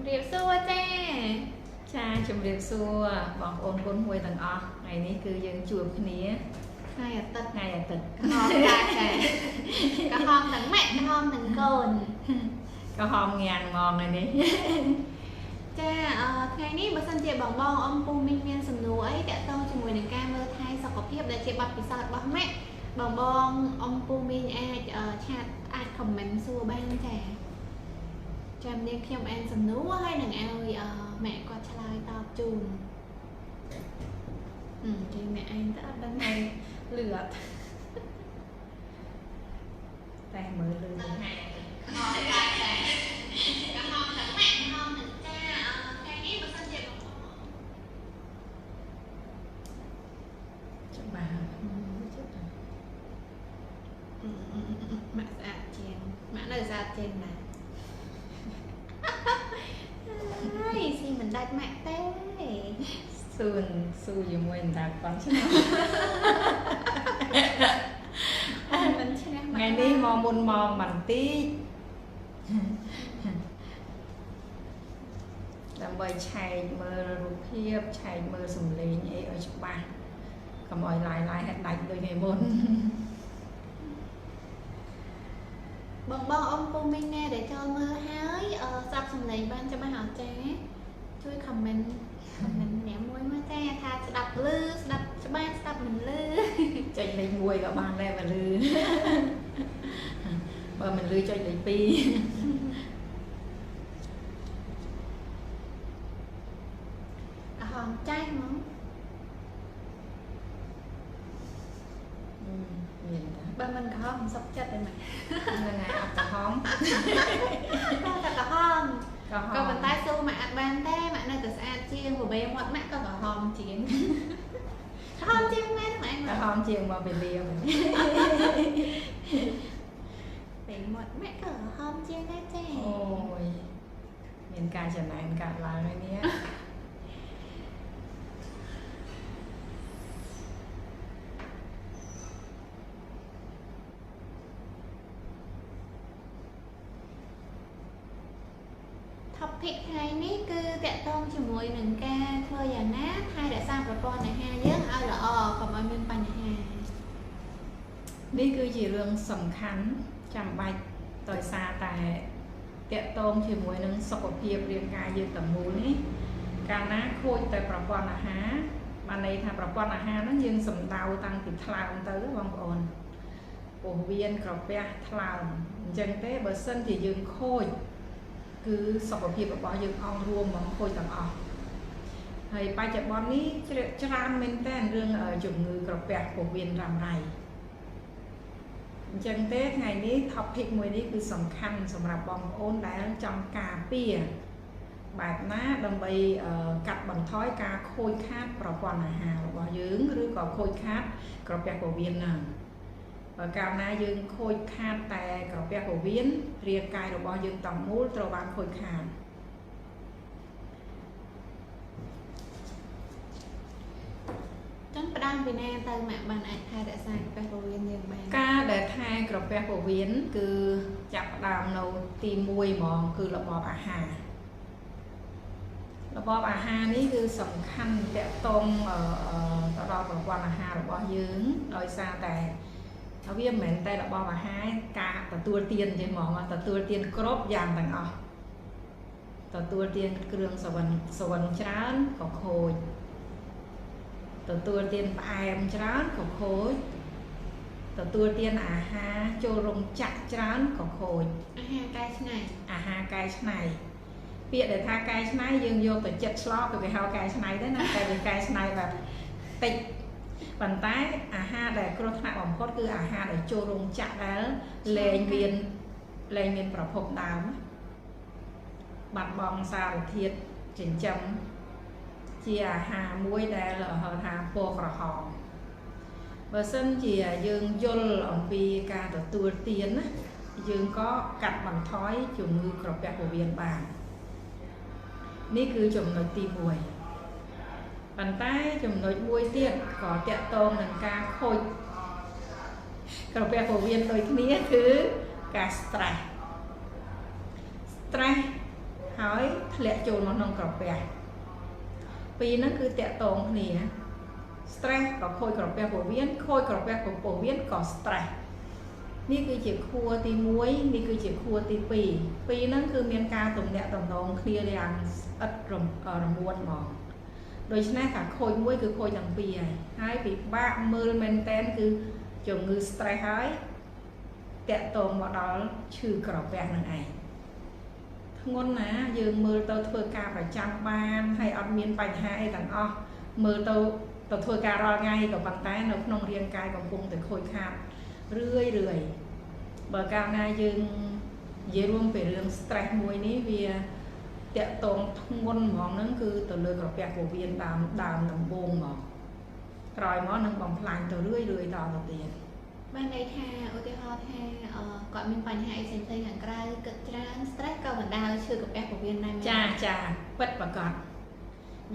เรียบสู้จ้าចាជំរាបសួរបងប្អូនកូនមួយទាំងអស់ថ្ងៃនេះគឺយើងជួបគ្នាថ្ងៃអាទិត្យថ្ងៃអាទិត្យក្រហមដែរក្រហមទាំងម៉ាក់ក្រហមទាំងកូនក្រហមងាំងហ្មងថ្ងៃនេះចាថ្ងៃនេះបើសិនជាបងអ៊ំពូមីងមានសំណួរអីតាក់ទងជាមួយនឹងការមើលថែសុខភាពដែលជាបទពិសោធន៍របស់ម៉ាក់បងអ៊ំពូមីងអាចឆាតអាច comment សួរបានចាចាំនាងខ្ញុំអានសំណួរហើយនឹងឲ្យម៉ាក់គាត់ឆ្លើយតបជូនគេម៉ាក់អានទៅអត់ដឹងហើយលឺអត់តែមើលលឺថ្ងៃក្រហមតែក្រហមទាំងម៉ាក់ក្រហមទាំងចាថ្ងៃនេះបើសិនជាបងច្បាស់ម៉ាក់ស្អាតជាងម៉ាក់នៅស្អាតជាងណាហើយស៊ីមិនដាច់ម៉ាក់ទេសួរជាមួយតាប៉ុនឆ្នាំមិនឈ្នះថ្ងៃនេះមកមុនមកបន្តិចដើម្បីឆែកមើលរូបភាពឆែកមើលសម្លេងអីឲ្យច្បាស់កុំឲ្យឡាយហេតុដាច់ដូចថ្ងៃមុនបងអ៊ំពូមីងណែដែលចូលមើលហើយស្ដាប់សម្លេងបានច្បាស់អត់ចាជួយ comment ម្នាក់មួយមកចាថាស្ដាប់ឮស្ដាប់ច្បាស់ស្ដាប់មិនឮចុចលេខ1ក៏បានដែរបើឮបើមិនឮចុចលេខ2ក្រហមចាស់ហ្មងមានតាបើមិនក្រហមមិនសុខចិត្តទេម៉ាក់ហ្នឹងហើយអត់ក្រហមតែក្រហមក៏ប៉ុន្តែស៊ូម៉ាក់អត់បានទេម៉ាក់នៅតែស្អាតជាងបបេមាត់ម៉ាក់ក៏ក្រហមជាងក្រហមជាងមែនម៉ាក់ក្រហមជាងមកពេលលាពេលមាត់ម៉ាក់ក៏ក្រហមជាងដែរចាអូយមានការចំណែនកាត់ឡើងហើយនេះTopic ថ្ងៃនេះគឺតាក់ទងជាមួយនឹងការធ្វើយ៉ាងណាថែរក្សាប្រព័ន្ធអាហារយើងឲ្យល្អកុំឲ្យមានបញ្ហានេះគឺជារឿងសំខាន់ចាំបាច់ដោយសារតែតាក់ទងជាមួយនឹងសុខភាពរាងកាយយើងទាំងមូលនេះកាលណាខូចតែប្រព័ន្ធអាហារបានន័យថាប្រព័ន្ធអាហារហ្នឹងយើងសំដៅតាំងពីថ្លើមទៅបងប្អូនពោះវៀនក្រពះថ្លើមអញ្ចឹងទេបើសិនជាយើងខូចគឺសុខភាពរបស់យើងអង្គរួមមកខូចទាំងអស់ហើយបច្ចុប្បន្ននេះច្រើនមែនតើរឿងជំងឺក្រពះពោះវៀនរ៉ាំរ៉ៃអញ្ចឹងទេថ្ងៃនេះ topic មួយនេះគឺសំខាន់សម្រាប់បងប្អូនដែលចង់ការពារបែបណាដើម្បីកាត់បន្ថយការខូចខាតប្រព័ន្ធអាហាររបស់យើងឬក៏ខូចខាតក្រពះពោះវៀនហ្នឹងបើកាលណាយើងខូចខាតតែក្រពះពោះវៀនរាងកាយរបស់យើងទាំងមូលត្រូវបានខូចខាតចឹងផ្ដើមពីណាទៅម៉ាក់បានអាចថែរក្សាក្រពះពោះវៀនយើងបានការដែលថែក្រពះពោះវៀនគឺចាប់ផ្ដើមនៅទី1ហ្មងគឺរបបអាហាររបបអាហារនេះគឺសំខាន់តាក់ទងទៅដល់ប្រព័ន្ធអាហាររបស់យើងដោយសារតែវាមិនមែនតែរបបអាហារការទទួលទានទេហ្មងទទួលទានគ្រប់យ៉ាងទាំងអស់ទទួលទានគ្រឿងសវណ្ណច្រើនក៏ខូចទទួលទានផ្អែមច្រើនក៏ខូចទទួលទានអាហារចូលរោងចក្រច្រើនក៏ខូចអាហារកែច្នៃពាក្យដែលថាកែច្នៃយើងយកទៅចិត្តឆ្លោទៅគេហៅកែច្នៃដែរណាតែវាកែច្នៃបែបតិចប៉ុន្តែអាហារដែលគ្រោះថ្នាក់បំផុតគឺអាហារដែលចូលរោងចក្រដែលលែងមានប្រភពដើមបាត់បង់សារធាតុចិញ្ចឹមជាអាហារមួយដែលហៅថាពណ៌ក្រហមបើសិនជាយើងយល់អំពីការទទួលទានណាយើងក៏កាត់បន្ថយជំងឺក្រពះពោះវៀនបាននេះគឺចំណុចទី1ប៉ុន្តែចំណុចមួយទៀតក៏តាក់ទងនឹងការខូចក្រពះពោះវៀនដូចគ្នាគឺការ stress ហើយធ្លាក់ចូលមកក្នុងក្រពះពីរហ្នឹងគឺតាក់ទងគ្នា stress ក៏ខូចក្រពះពោះវៀនខូចក្រពះពោះវៀនក៏ stress នេះគឺជាខួរទី1នេះគឺជាខួរទី2ពីរហ្នឹងគឺមានការទំនាក់ទំនងគ្នាយ៉ាងស្អិតរមួនហ្មងដូច្នេះការខូចមួយគឺខូចទាំងពីរហើយពិបាកមើលមែនតែនគឺជំងឺ stress ហើយតាក់ទងមកដល់ឈឺក្រពះនឹងឯងធ្ងន់ណាយើងមើលទៅធ្វើការប្រចាំបានហើយអត់មានបញ្ហាអីទាំងអស់មើលទៅធ្វើការរាល់ថ្ងៃក៏ប៉ុន្តែនៅក្នុងរាងកាយកំពុងតែខូចខាតរឿយបើកាលណាយើងនិយាយរួមពីរឿង stress មួយនេះវាតាក់ទងធ្ងន់ហ្មងហ្នឹងគឺទៅលើក្រពះពោះវៀនដើមដំបូងមកក្រោយមកនឹងបំផ្លាញទៅរឿយតទៅទៀតបានន័យថាឧទាហរណ៍ថាគាត់មានបញ្ហាអីផ្សេងៗខាងក្រៅគិតច្រើន stress ក៏បណ្ដាលឈឺក្រពះពោះវៀនដែរចាពិតប្រាកដ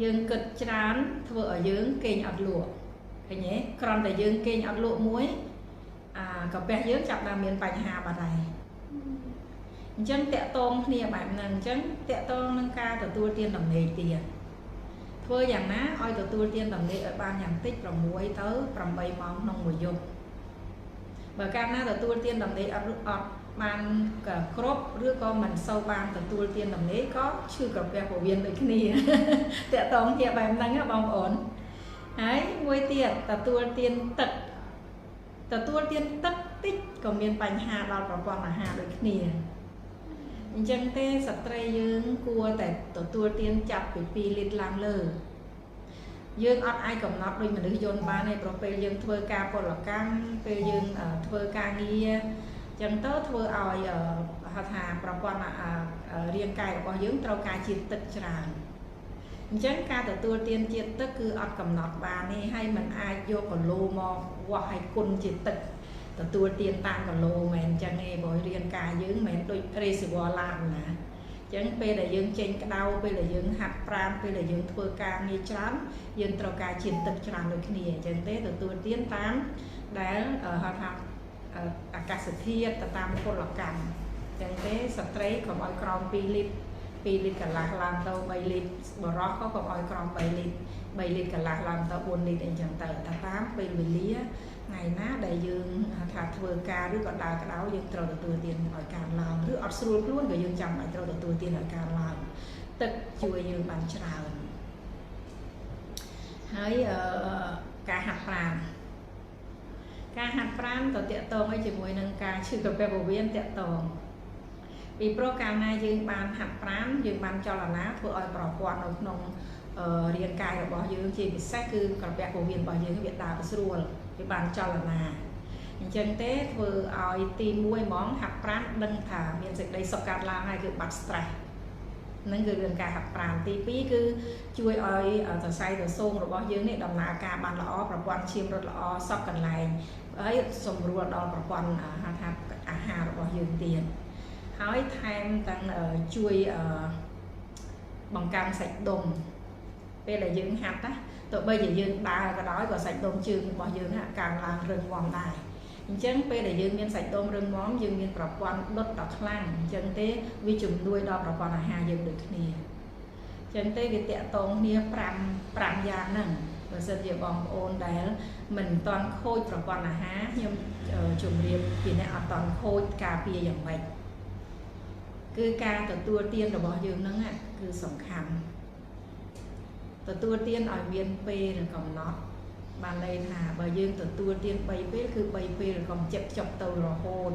យើងគិតច្រើនធ្វើឲ្យយើងគេងអត់លក់ឃើញទេគ្រាន់តែយើងគេងអត់លក់មួយក្រពះយើងចាប់ដើមមានបញ្ហាបាត់ហើយអញ្ចឹងតាក់ទងគ្នាបែបហ្នឹងអញ្ចឹងតាក់ទងនឹងការទទួលទានដំណេកទៀតធ្វើយ៉ាងណាឲ្យទទួលទានដំណេកឲ្យបានយ៉ាងតិច6ទៅ8ម៉ោងក្នុងមួយយប់បើកាលណាទទួលទានដំណេកអត់បានគ្រប់ឬក៏មិនសូវបានទទួលទានដំណេកក៏ឈឺក្រពះពោះវៀនដូចគ្នាតាក់ទងជាបែបហ្នឹងបងប្អូនហើយមួយទៀតទទួលទានទឹកតិចក៏មានបញ្ហាដល់ប្រព័ន្ធអាហារដូចគ្នាអញ្ចឹងទេស្ត្រីយើងគួរតែទទួលទានចាប់ពី2លីត្រឡើងលើយើងអត់អាចកំណត់ដោយមនុស្សយន្តបានទេព្រោះពេលយើងធ្វើការពលកម្មពេលយើងធ្វើការងារអញ្ចឹងទៅធ្វើឲ្យហៅថាប្រព័ន្ធរាងកាយរបស់យើងត្រូវការជាតិទឹកច្រើនអញ្ចឹងការទទួលទានជាតិទឹកគឺអត់កំណត់បានទេហើយมันអាចយកគីឡូមកវាស់ឲ្យគុណជាទឹកទទួលទានតាមគីឡូមែនអញ្ចឹងទេព្រោះរាងកាយយើងមិនដូច reservoir ឡានណាអញ្ចឹងពេលដែលយើងចេញក្តៅពេលដែលយើងហាត់ប្រាណពេលដែលយើងធ្វើការងារច្រើនយើងត្រូវការជាតិទឹកច្រើនដូចគ្នាអញ្ចឹងទេទទួលទានតាមដែលហៅថាអាកាសធាតុទៅតាមពលកម្មអញ្ចឹងទេស្ត្រីកុំឲ្យក្រោម2លីត្រ2លីត្រកន្លះឡើងទៅ3លីត្របរោះក៏កុំឲ្យក្រោម3លីត្រកន្លះឡើងទៅ4លីត្រអីចឹងទៅតាមពេលវេលាថ្ងៃណាដែលយើងថាធ្វើការឬក៏ដើរក្តៅយើងត្រូវទទួលទានឲ្យការឡើងឬអត់ស្រួលខ្លួនក៏យើងចាំបាច់ត្រូវទទួលទានឲ្យការឡើងទឹកជួយយើងបានច្រើនហើយការហាត់ប្រាណទៅតាក់ទងឲ្យជាមួយនឹងការឈឺក្រពះពោះវៀនតាក់ទងពីព្រោះកាលណាយើងបានហាត់ប្រាណយើងបានចលនាធ្វើឲ្យប្រព័ន្ធនៅក្នុងរាងកាយរបស់យើងជាពិសេសគឺក្រពះពោះវៀនរបស់យើងវាដើរស្រួលវាបានចលនាអញ្ចឹងទេធ្វើឲ្យទី1ហ្មងហាត់ប្រាណដឹងថាមានសេចក្តីសុខកើតឡើងហើយគឺបាត់ stress ហ្នឹងគឺរឿងការហាត់ប្រាណទី2គឺជួយឲ្យសរសៃប្រសូងរបស់យើងនេះដំណើរការបានល្អប្រព័ន្ធឈាមរត់ល្អសពកន្លែងហើយសម្រួលដល់ប្រព័ន្ធហៅថាអាហាររបស់យើងទៀតហើយថែមទាំងជួយបង្កើនសាច់ដុំពេលដែលយើងហាត់ណាទោះបីជាយើងដើរក៏ដោយក៏សាច់ដុំជើងរបស់យើងកើនឡើងរឹងមាំដែរអញ្ចឹងពេលដែលយើងមានសាច់ដុំរឹងមាំយើងមានប្រព័ន្ធដុតដ៏ខ្លាំងអញ្ចឹងទេវាជំនួយដល់ប្រព័ន្ធអាហារយើងដូចគ្នាអញ្ចឹងទេវាតាក់ទងគ្នា5យ៉ាងហ្នឹងបើសិនជាបងប្អូនដែលមិនទាន់ខូចប្រព័ន្ធអាហារខ្ញុំជម្រាបពីអ្នកអត់ទាន់ខូចការពារយ៉ាងម៉េចគឺការទទួលទានរបស់យើងហ្នឹងគឺសំខាន់ទទួលទានឲ្យមានពេលកំណត់បានន័យថាបើយើងទទួលទាន3ពេលគឺ3ពេលកុំចិត្តចប់ទៅរហូត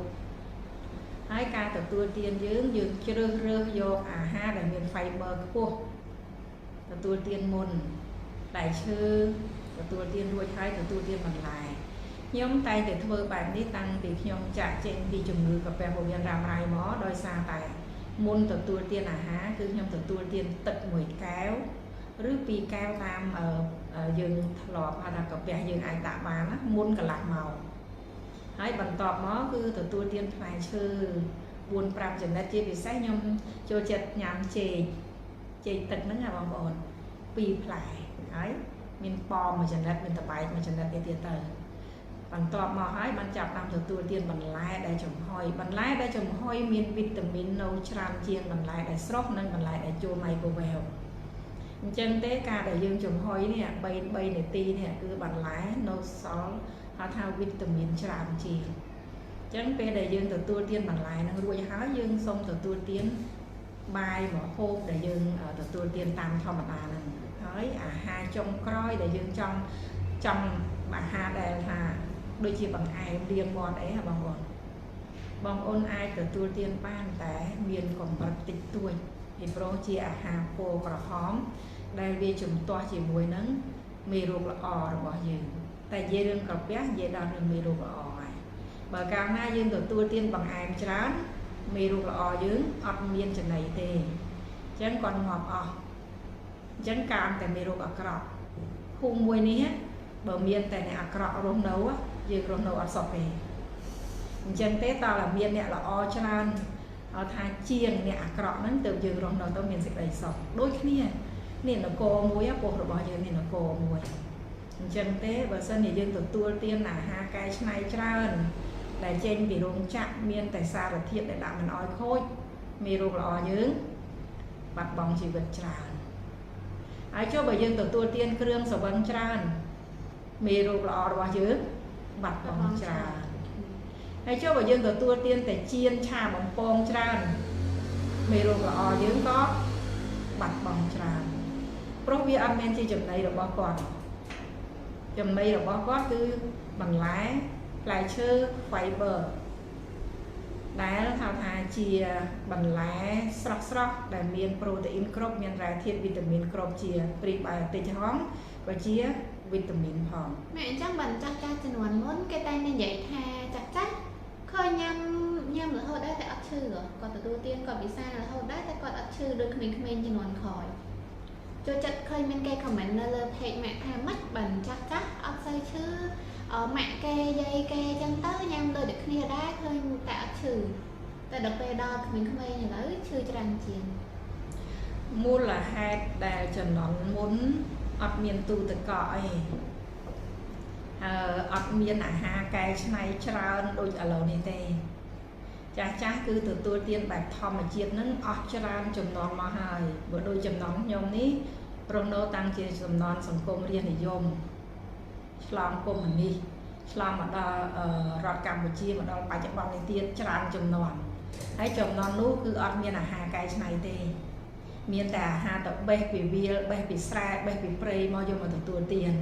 ហើយការទទួលទានយើងជ្រើសរើសយកអាហារដែលមាន fiber ខ្ពស់ទទួលទានមុនផ្លែឈើទទួលទានរួចហើយទទួលទានបន្លែខ្ញុំតែងតែធ្វើបែបនេះតាំងពីខ្ញុំចាក់ចេញពីជំងឺក្រពះពោះវៀនរ៉ាំរ៉ៃមកដោយសារតែមុនទទួលទានអាហារគឺខ្ញុំទទួលទានទឹក1កែវឬ2កែវតាមយើងធ្លាប់ហៅថាក្រពះយើងអាចដាក់បានណាមុនកន្លះម៉ោងហើយបន្ទាប់មកគឺទទួលទានផ្លែឈើ 4-5 ចំណិតជាពិសេសខ្ញុំចូលចិត្តញ៉ាំចេកទឹកហ្នឹងបងប្អូន2ផ្លែហើយមានប៉មមួយចំណិតមានតបែកមួយចំណិតទៀតទៅ bằng tọa mà hái ban chạp làm từ tua tiên bằng lái đại chồng hoi miên vitamin nâu tràn chiên bằng lái đại sốc nên bằng lái đại chua mày cô vèo chân tế ca đại dương chồng hoi nè bay để ti nè cứ bằng lái nâu xó thao vitamin tràn chiên chân pe đại dương từ tua tiên bằng lái nó ruồi hái dương xong từ tua tiên bài mở khô đại dương ở từ tua tiên tam thọ mà nè hái hai trong coi đại dương trong bà ha đè hà đôi chị bằng ai riêng bòn ấy hả bằng ôn ai từ tua tiên ban té miền còn bật tịch tuổi thì pro chia hà cô và hóm đây về chúng toa chỉ mùi nắng mì ruột là ò rồi bỏ gì tại dê đương cọp bé dê đòn đừng mì ruột là ò bởi cao na dương từ tua tiên bằng ai chán mì ruột là ò dướng ọt miên chừng này thì chẳng còn ngọt ò chẳng cam tại mì ruột là cọp hung mùi ní hết bờ miên tại này cọp rong nấu á dương rong nấu ọt sọp về chân tế tao là miên nè là o chan ở thay chiên nè cọp nó từ dương rong nấu tao miên dịch đầy sọp đôi khi nè nó cô muối á cô rồi bao giờ nè nó cô muối chân tế bờ sân thì dương từ tua tiên là hai cái này trơn là trên bị rong chạm miên tại sao là thiệt để làm mình ói khôi mì ruột là o dướng bạch bóng chỉ vật tràn ai cho bởi dương từ tua tiên krương sầu băng tràn mì ruột là o bao dướng bạch bóng tràn hay cho bởi dương từ tua tiên tại chiên trà bằng pong tràn mì ruột là o dướng có bạch bóng tràn pro vi âm men chi chấm này là bao quát chấm này là bao quát cứ bằng lái chơ fiber đá thao thai chia bằng lái sọc để miền protein crop miền rải thiệt vitamin crop chia prebiotic hóng và chia vitamin hóng mẹ chắc bằng chắc cha chân hoàn muốn cái tay nên dạy thà chắc khơi nhâm là thôi đấy tại ấp chư rồi còn từ đầu tiên còn bị sai là thôi đấy tại còn ấp chư được mình chân hoàn khỏi cho chặt khơi men cây comment là thầy mẹ thà mất bằng chắc ấp xây chứ mẹ cây dây cây chân tới nhâm tôi được kia đá khơi tại ấp chư tại đặc biệt đó mình không ai nhà lấy chưa cho đàn chiên mua là hai đà cho nó muốn ấp miền tu từ cõi ấp miền là hai cái này trơn đôi ở lầu này tê cha cứ từ tôi tiên bạch thom mà chiết nâng ấp trơn chùm non mà hai bữa đôi chùm non nhom ní prono tăng chia chùm non sòng công riêng để yom làm công mình đi làm mà đo rọt Campuchia mà đo bài chạy bóng này tiên trơn chùm non hãy chồng non nú cứ ấp miền là hai cái này tê miền tà hà tập bê bị sai bê bị prey mau vô mà từ tua tiền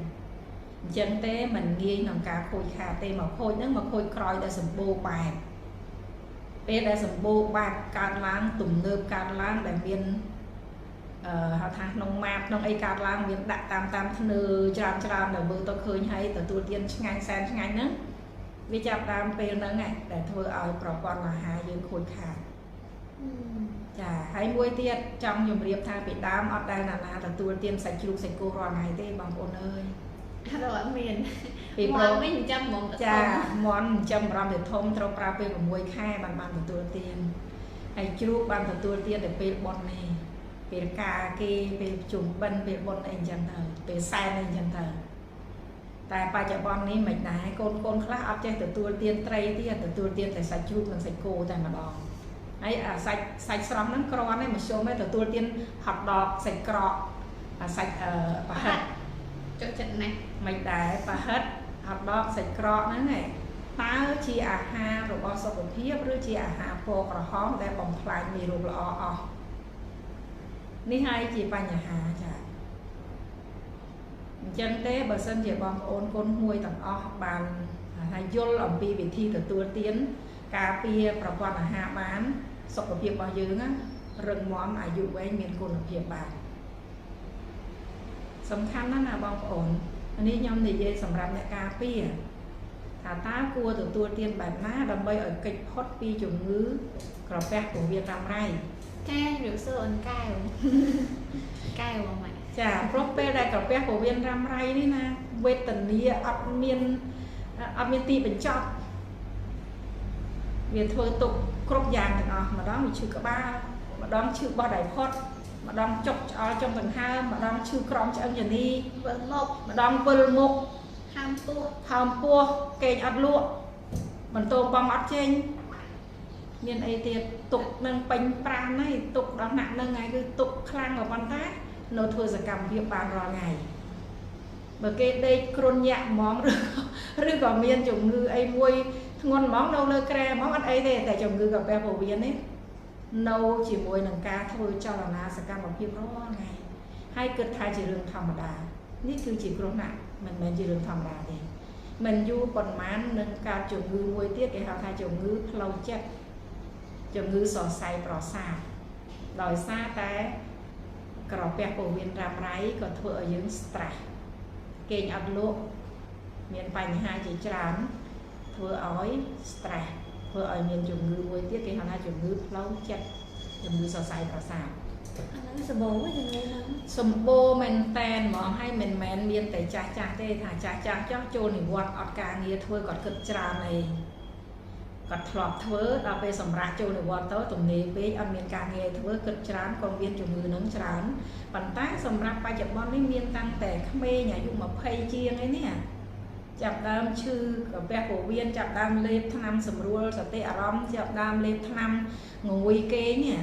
chân tế mình nghi nằm cả khôi khá tê mà khôi nếu mà khôi coi đã sầm bô bài bé đã sầm bô bài cát láng tùng ngợp cát láng để miền họ thang nông mát nông ấy cát láng miền đại tam nư tràn để bơ tôi khơi hay từ tua tiền ngay sen ngay nữa vì chạp đam pe nữa ngày để thôi ở pro con là hai dương khôi khá chà hãy mua tiết trong dùng riệp thang bị đám ở đây là từ tua tiền sạch chụp sạch cô rò này tê bằng ôn ơi rồi miền vì món mình chăm món chà món chăm ram để thông trâu pra pe và muối khai bàn từ tua tiền hãy chụp bàn từ tua tiền để pe bọt này pe cà kê pe chùm bân pe bọt anh chân thờ pe sai anh chân thờ tại ba chợ bon này mình này con khác áp chế từ tua tiền tray tia từ tua tiền để sạch chụp bằng sạch cô tại mà đòn ấy sạch sắm nắng cỏ này một số mấy từ tua tiền hot dog sạch cỏ sạch và hết chỗ trận này mình để và hết hot dog sạch cỏ nữa này ta chi ha rồi bao số một phía rồi chi ha po và hóm để bồng phai mì rồi lọ ní hai chị ba nhà hà chả chân tế bờ sân chị bom ôn con muôi tặng bàn hay vô làm pi vị thi từ tua tiến cà phê và quan là hạ bán sọc ở việc bao nhiêu á rừng mómอายุ với miền cồn ở việc bàn สำคัญนั่นนะบางคนอันนี้ย่อมในเย่สำหรับในกาเปียถ้าตากลัวตัวเตียนแบบน้าดำใบở kịch hot pi chủng ngữกระแปะของเวียดนามไร cay rượu sữa ấn cay không mày จ้ะเพราะเป็นอะไรกระแปะของเวียดนามไรนี่นะเวทนี้อัดเมียนตีเป็นจอบเวียดเธอตกครบยางถึงอ๋อมาดองมีชื่อกระบ้ามาดองชื่อบ่อไดพอดมาดองจกtrong tầng 2 mà đong chưa crom cho anh Jenny vẫn một mà đong vơ mục ham pua kênh ọt lụa mình tôm bong ọt chênh miền ấy thì tục nâng bánh pran này tục đó nặng nâng ngày cứ tục khang ở văn tác nó thua giờ cầm việc bàn rồi ngày bởi cái đây kron nhạc món rồi còn miền chủng ngư ấy muôi ngon món đâu lơ kre món ăn ấy thế tại chồng ngư gặp bé phổ biến ấy nâu chỉ muôi nâng ca thôi cho là na sẽ cầm việc đó ngày hay cực thay chỉ đường thầm đà ní cứ chỉ kron nặng mình chỉ đường thầm đà thì mình du còn mán nâng ca chồng ngư muôi tiết cái hào thay chồng ngư lâu chết chồng ngư sò say bỏ xa đòi xa té cỏ bẹt phổ biến rạp ráy còn thua ở những stress kênh ấp lụa miền bành hai chỉ trán thua ói stress thua ở miền chủng ngư muối tiết cái hàng hai chủng ngư lâu chết chủng ngư sò say bỏ xa sầm bô mình tên mà hay mình miền tây cha cha tê thả cha cho chôn thì quạt ọt cả nghĩa thôi còn cực trà này còn thọp thưa đào về sầm rạ chôn thì quạt tới tụm nề về ăn miền cả nghĩa thưa cực trán còn viên chủng ngư nướng trán bàn tay sầm rạ ba chập bon với miền tăng tẻ khmê nhà dùng mà phay chiên ấy nè chập đam chư ở bé cổ viên chập đam lên tham sầm rùa sờ tê arom chập đam lên tham ngồi kê nè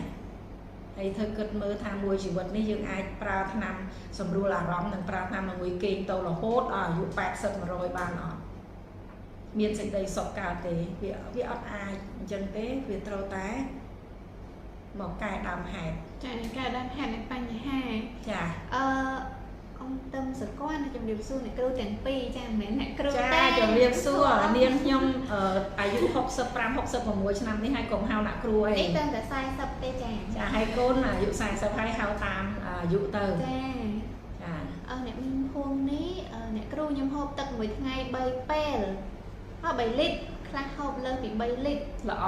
hay thưa cực mơ tham mùi chỉ vật này dương ai pra tham sầm rùa là rom nên pra tham là ngồi kê tàu là hốt à dụ bạc sật mà rồi bàn ọ miền sạch đầy sọc cà tế vì ọt ai chân tế vì trâu té một cài đàm hạt cài đàm hạt này bánh hai chà ông tâm sự con là chồng điệp xu này kêu tiền pi cha mẹ này kêu cha chồng điệp xu ở niên nhung ở ayu học sập một mỗi năm này hai cùng hao nặng kêu ấy tên là sai sập tê cha hai con là dụ sai sập hai hao tam dụ từ cha này mình hôm ní này kêu nhung hộp tật mỗi ngày bay pel 3 lítខ្លះហូបលើពី3លីត្រល្អ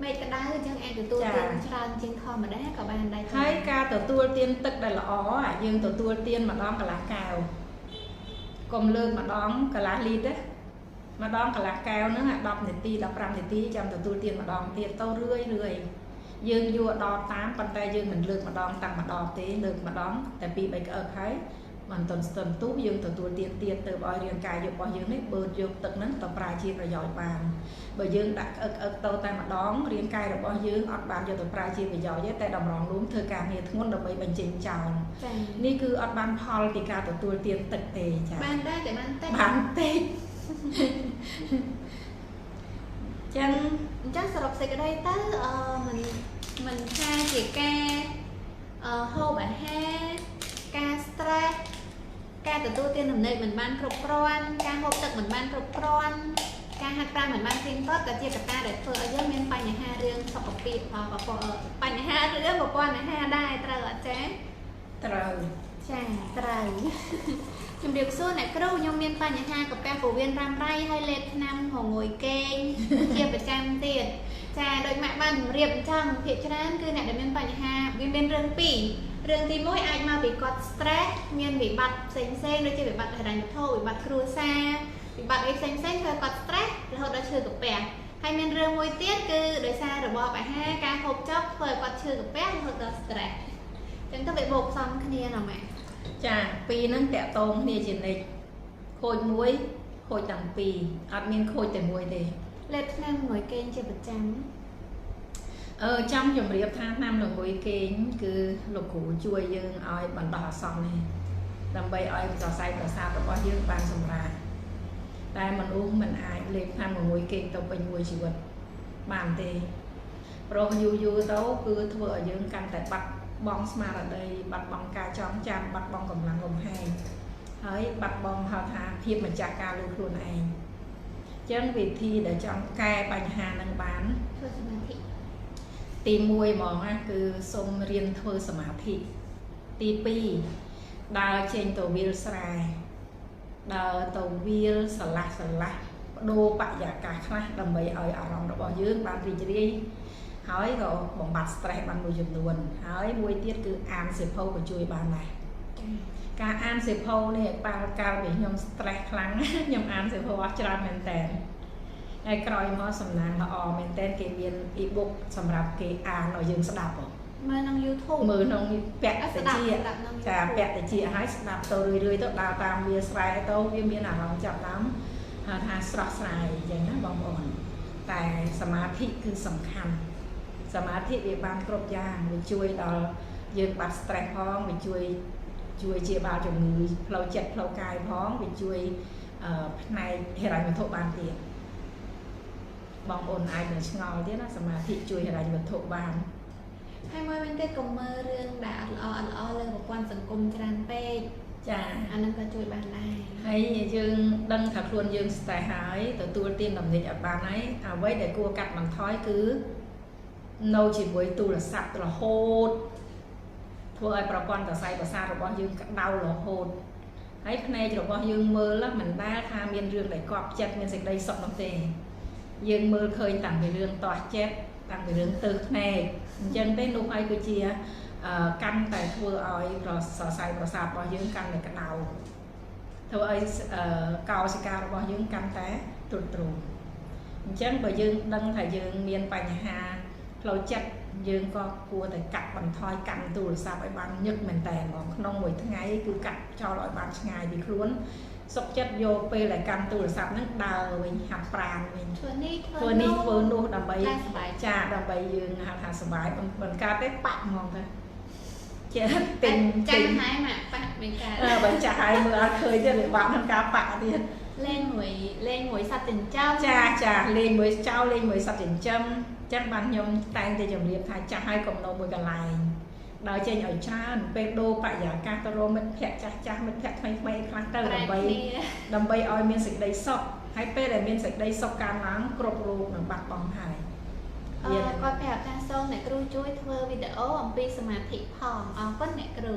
មេក្តៅចឹងអាចទទួលទានច្រើនជាងធម្មតាក៏បានដែរហើយការទទួលទានទឹកដែលល្អយើងទទួលទានម្ដងកន្លះកែវកុំលើកម្ដងកន្លះលីត្រទេម្ដងកន្លះកែវហ្នឹង10នាទី15នាទីចាំទទួលទានម្ដងទៀតទៅរឿយយើងយកដល់តាមប៉ុន្តែយើងមិនលើកម្ដងតាំងម្ដងទេលើកម្ដងតែ2 3ក្អឹកហើយมันตอนสตูយើងទទួលទានទៀតទៅឲ្យរាងកាយរបស់យើងនេះបើយកទឹកហ្នឹងទៅប្រើជាប្រយោជន៍បានបើយើងដាក់ក្អឹកទៅតែម្ដងរាងកាយរបស់យើងអត់បានយកទៅប្រើជាប្រយោជន៍ទេតែតម្រង់រួមធ្វើការងារធ្ងន់ដើម្បីបញ្ចេញចោលនេះគឺអត់បានផលពីការទទួលទានទឹកទេចា៎បានដែរតែបានតិចចឹងសរុបសេចក្តីទៅមិនថាជាការហូបអាហារការ stress ការទទួលទានដំណេកមិនបានគ្រប់គ្រាន់ការហូបទឹកមិនបានគ្រប់គ្រាន់ការហាត់ប្រាណមិនបានទៀងទាត់ក៏ជាកត្តាដែលធ្វើឲ្យយើងមានបញ្ហារឿងសុខភាពបញ្ហារឿងប្រព័ន្ធអាហារដែរត្រូវអត់ចាត្រូវចាត្រូវជំរាបសួរអ្នកគ្រូខ្ញុំមានបញ្ហាកាពះពោះវៀនរ៉ាំរ៉ៃហើយលេបថ្នាំហងុយគេងជាប្រចាំទៀតចាដូចម៉ាក់បានជម្រាបអញ្ចឹងភាគច្រើនគឺអ្នកដែលមានបញ្ហាវាមានរឿងពីររឿងទី1អាចមកពីគាត់ stress មានវិបត្តិផ្សេងៗដូចជាវិបត្តិហិរញ្ញវត្ថុវិបត្តិគ្រួសារវិបត្តិអីផ្សេងៗធ្វើគាត់ stress រហូតដល់ឈឺកាពះហើយមានរឿងមួយទៀតគឺដោយសាររបបអាហារការហូបចុកធ្វើឲ្យគាត់ឈឺកាពះរហូតដល់ stress អញ្ចឹងទៅវាបូកផ្សំគ្នាណាម៉ែចាពីរហ្នឹងតាក់ទងគ្នាជានិច្ចខូចមួយខូចទាំងពីរអត់មានខូចតែមួយទេលេបថ្នាំងុយគេងជាប្រចាំចាំជម្រាបថាថ្នាំល្ងុយគេងគឺលោកគ្រូជួយយើងឲ្យបណ្ដោះអាសន្ននេះដើម្បីឲ្យសរសៃប្រសាទរបស់យើងបានសម្រាកតែមនុស្សមិនអាចលេបថ្នាំល្ងុយគេងទៅពេញមួយជីវិតបានទេព្រោះយូរទៅគឺធ្វើឲ្យយើងកាន់តែបាត់បង់ស្មារតីបាត់បង់ការចងចាំបាត់បង់កម្លាំងលំហែងហើយបាត់បង់ហៅថាភាពម្ចាស់ការលើខ្លួនឯងចឹងវិធីដែលចង់កែបញ្ហានឹងបានធ្វើសមាធិទី1ហ្មងណាគឺសូមរៀនធ្វើសមាធិទី2ដើរចេញទៅវាលស្រែដើរទៅវាលស្រឡះបដូរបរិយាកាសខ្លះដើម្បីឲ្យអារម្មណ៍របស់យើងបានរីករាយហើយក៏បំបត្តិ stress បានមួយចំនួនហើយមួយទៀតគឺអានសៀវភៅក៏ជួយបានដែរការអានសៀវភៅនេះប៉ាល់កាលពីខ្ញុំ stress ខ្លាំងខ្ញុំអានសៀវភៅអស់ច្រើនមែនតើហើយក្រោយមកសំណាងល្អមែនតើគេមាន e-book សម្រាប់គេអានឲ្យយើងស្ដាប់ មើលក្នុង YouTube មើលក្នុងពាក់តិចចាពាក់តិចហើយស្ដាប់ទៅរឿយៗទៅដើរតាមវាស្រែទៅវាមានអារម្មណ៍ចាប់តាមថាស្រស់ស្រាយអញ្ចឹងណាបងប្អូនតែសមាធិគឺសំខាន់សមាធិវាបានគ្រប់យ៉ាងវាជួយដល់យើងបាត់ stress ផងវាជួយជាបាលជំងឺផ្លូវចិត្តផ្លូវកាយផងវាជួយផ្នែកហិរញ្ញវត្ថុបានទៀតបងប្អូនអាចនឹងឆ្ងល់ទៀតណាសមាធិជួយហិរញ្ញវត្ថុបានហើយមួយវិញទៀតកុំមើលរឿងដែលអត់ល្អលើប្រព័ន្ធសង្គមច្រើនពេកចាអានឹងក៏ជួយបានដែរហើយយើងដឹងថាខ្លួនយើងស្ទះហើយទទួលទានដំណេកអត់បានហើយអ្វីដែលគួរកាត់បន្ថយគឺនៅជាមួយទូរស័ព្ទរហូតធ្វើឲ្យប្រព័ន្ធសរសៃប្រសាទរបស់យើងក្តៅរហូតហើយភ្នែករបស់យើងមើលមិនដែលថាមានរឿងដែលកប់ចិត្តមានសេចក្តីសុខនោះទេយើងមើលឃើញតាំងពីរឿងតោះចិត្តតាំងពីរឿងទើសភ្នែកអញ្ចឹងទេនោះហើយគឺជាកាន់តែធ្វើឲ្យសរសៃប្រសាទរបស់យើងកាន់តែក្តៅធ្វើឲ្យកោសិការបស់យើងកាន់តែទ្រុឌទ្រោមអញ្ចឹងបើយើងដឹងថាយើងមានបញ្ហាផ្លូវចិត្តយើងក៏គួរតែកាត់បន្ថយកាន់ទូរស័ព្ទឲ្យបានញឹកមែនតើហ្មងក្នុងមួយថ្ងៃគឺកាត់ចោលឲ្យបានឆ្ងាយពីខ្លួនសុខចិត្តយកពេលដែលកាន់ទូរស័ព្ទហ្នឹងដើរវិញហាត់ប្រាណវិញធ្វើនេះធ្វើនោះដើម្បីចាដើម្បីយើងហៅថាសុបាយមិនកើតទេបាក់ហ្មងទៅចេះទិញចាំហើយមកបាក់មិនកើតបើចាស់ហើយមើលអត់ឃើញទេវាបាក់នឹងការបាក់ទៀតលេងមួយសត្វចិញ្ចឹមចាលេងមួយចៅលេងមួយសត្វចិញ្ចឹមចឹងបានខ្ញុំតែងតែជម្រាបថាចាស់ហើយកុំនៅមួយកន្លែងដើរចេញឲ្យច្រើនពេលដូរបរិយាកាសទៅរកមិត្តភក្តិចាស់មិត្តភក្តិថ្មីខ្លះទៅដើម្បីឲ្យមានសេចក្តីសុខហើយពេលដែលមានសេចក្តីសុខកើនឡើងគ្រប់រូបនឹងបាត់បង់ហើយគាត់ប្រាប់ថាសូមអ្នកគ្រូជួយធ្វើវីដេអូអំពីសមាធិផងអរគុណអ្នកគ្រូ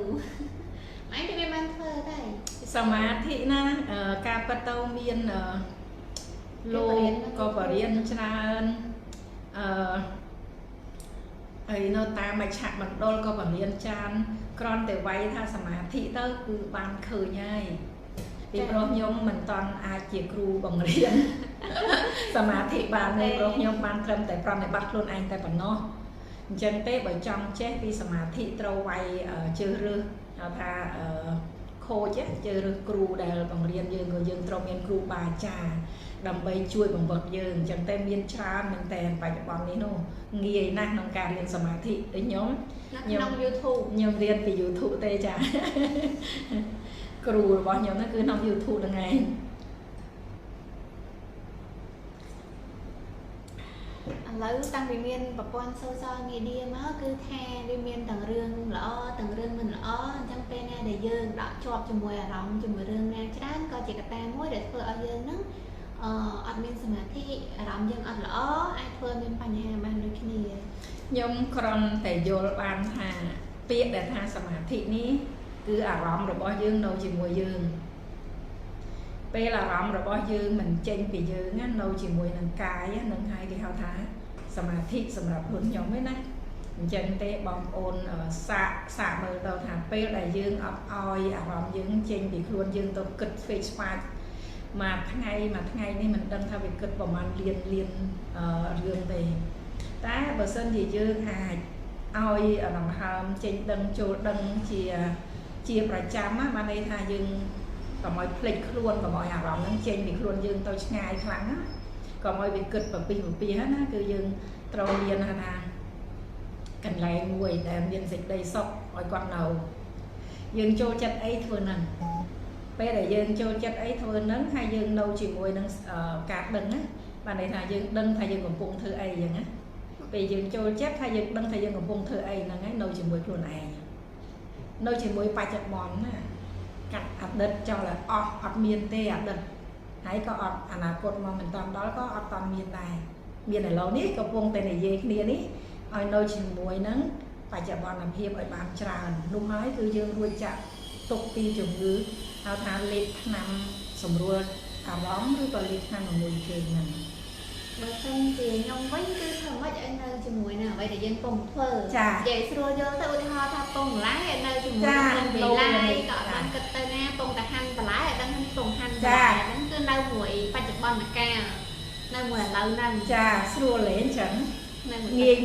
អីទៅវាបានធ្វើដែរសមាធិណាការពិតទៅមានលោកក៏បរៀនច្រើនហើយនៅតាមមជ្ឈមណ្ឌលក៏បរៀនច្រើនគ្រាន់តែវាយថាសមាធិទៅគឺបានឃើញហើយពីព្រោះខ្ញុំមិនតន់អាចជាគ្រូបង្រៀនសមាធិបានទេព្រោះខ្ញុំបានត្រឹមតែប្រតិបត្តិខ្លួនឯងតែប៉ុណ្ណោះអញ្ចឹងទេបើចង់ចេះពីសមាធិត្រូវវាយជើរើសហៅថាខូចជើរើសគ្រូដែលបង្រៀនយើងក៏យើងត្រូវមានគ្រូបាអាចារ្យដើម្បីជួយបង្វឹកយើងអញ្ចឹងតែមានច្រើនមែនតើបច្ចុប្បន្ននេះនោះងាយណាស់ក្នុងការរៀនសមាធិដូចខ្ញុំក្នុង YouTube ខ្ញុំរៀនពី YouTube ទេចាគ្រូរបស់ខ្ញុំហ្នឹងគឺក្នុង YouTube ហ្នឹងឯងឥឡូវតាំងពីមានប្រព័ន្ធ social media មកគឺថាវាមានទាំងរឿងល្អទាំងរឿងមិនល្អអញ្ចឹងពេលណាដែលយើងដកជាប់ជាមួយអារម្មណ៍ជាមួយរឿងណាច្រើនក៏ជាកត្តាមួយដែលធ្វើឲ្យយើងហ្នឹងអត់មានសមាធិអារម្មណ៍យើងអត់ល្អអាចធ្វើមានបញ្ហាបានដូចគ្នាខ្ញុំគ្រាន់តែយល់បានថាពាក្យដែលថាសមាធិនេះគឺអារម្មណ៍របស់យើងនៅជាមួយយើងពេលអារម្មណ៍របស់យើងមិនចេញពីយើងនៅជាមួយនឹងកាយនឹងហើយគេហៅថាសមាធិសម្រាប់ខ្លួនខ្ញុំឯណាអញ្ចឹងទេបងប្អូនសាកមើលទៅថាពេលដែលយើងអត់ឲ្យអារម្មណ៍យើងចេញពីខ្លួនយើងទៅគិតស្វេកស្វាយមួយថ្ងៃនេះមិនដឹងថាវាគិតប្រហែលលានរឿងទេតែបើសិនជាយើងអាចឲ្យដង្ហើមចេញដឹងចូលដឹងជាប្រចាំបានន័យថាយើងកុំឲ្យភ្លេចខ្លួនកុំឲ្យអារម្មណ៍ហ្នឹងចេញពីខ្លួនយើងទៅឆ្ងាយខ្លាំងណាកុំឲ្យវាគិតពពីណាគឺយើងត្រូវមានថាកន្លែងមួយដែលមានសេចក្តីសុខឲ្យគាត់នៅយើងចូលចិត្តអីធ្វើហ្នឹងពេលដែលយើងចូលចិត្តអីធ្វើហ្នឹងហើយយើងនៅជាមួយនឹងការដឹងណាបានន័យថាយើងដឹងថាយើងកំពុងធ្វើអីអញ្ចឹងណាពេលយើងចូលចិត្តថាយើងដឹងថាយើងកំពុងធ្វើអីហ្នឹងហើយនៅជាមួយខ្លួនឯងនៅជាមួយបច្ចុប្បន្នណាកាត់អតីតចោលឲ្យអស់អត់មានទេអតីតហើយក៏អត់អនាគតមកមិនតាន់ដល់ក៏អត់តាន់មានដែរមានឥឡូវនេះកំពុងតែនិយាយគ្នានេះឲ្យនៅជាមួយនឹងបច្ចុប្បន្នភាពឲ្យបានច្រើននោះហើយគឺយើងរួចចាក់ទុកពីជំងឺហៅថាលេបថ្នាំសម្រួលអារម្មណ៍ឬក៏លេបថ្នាំមួយគេហ្នឹងបើសិនជាខ្ញុំវិញគឺធ្វើម៉េចឲ្យនៅជាមួយនឹងអ្វីដែលយើងកំពុងធ្វើនិយាយស្រួលយល់ទៅឧទាហរណ៍ថាពងបន្លែឲ្យនៅជាមួយនឹងវិល័យក៏អត់បានគិតទៅណាពងតាហាន់បន្លែឲ្យដឹងថាពងហាន់បន្លែហ្នឹងគឺនៅមួយបច្ចុប្បន្នកាលនៅមួយឥឡូវហ្នឹងចាស្រួលលេងអញ្ចឹង ងាយ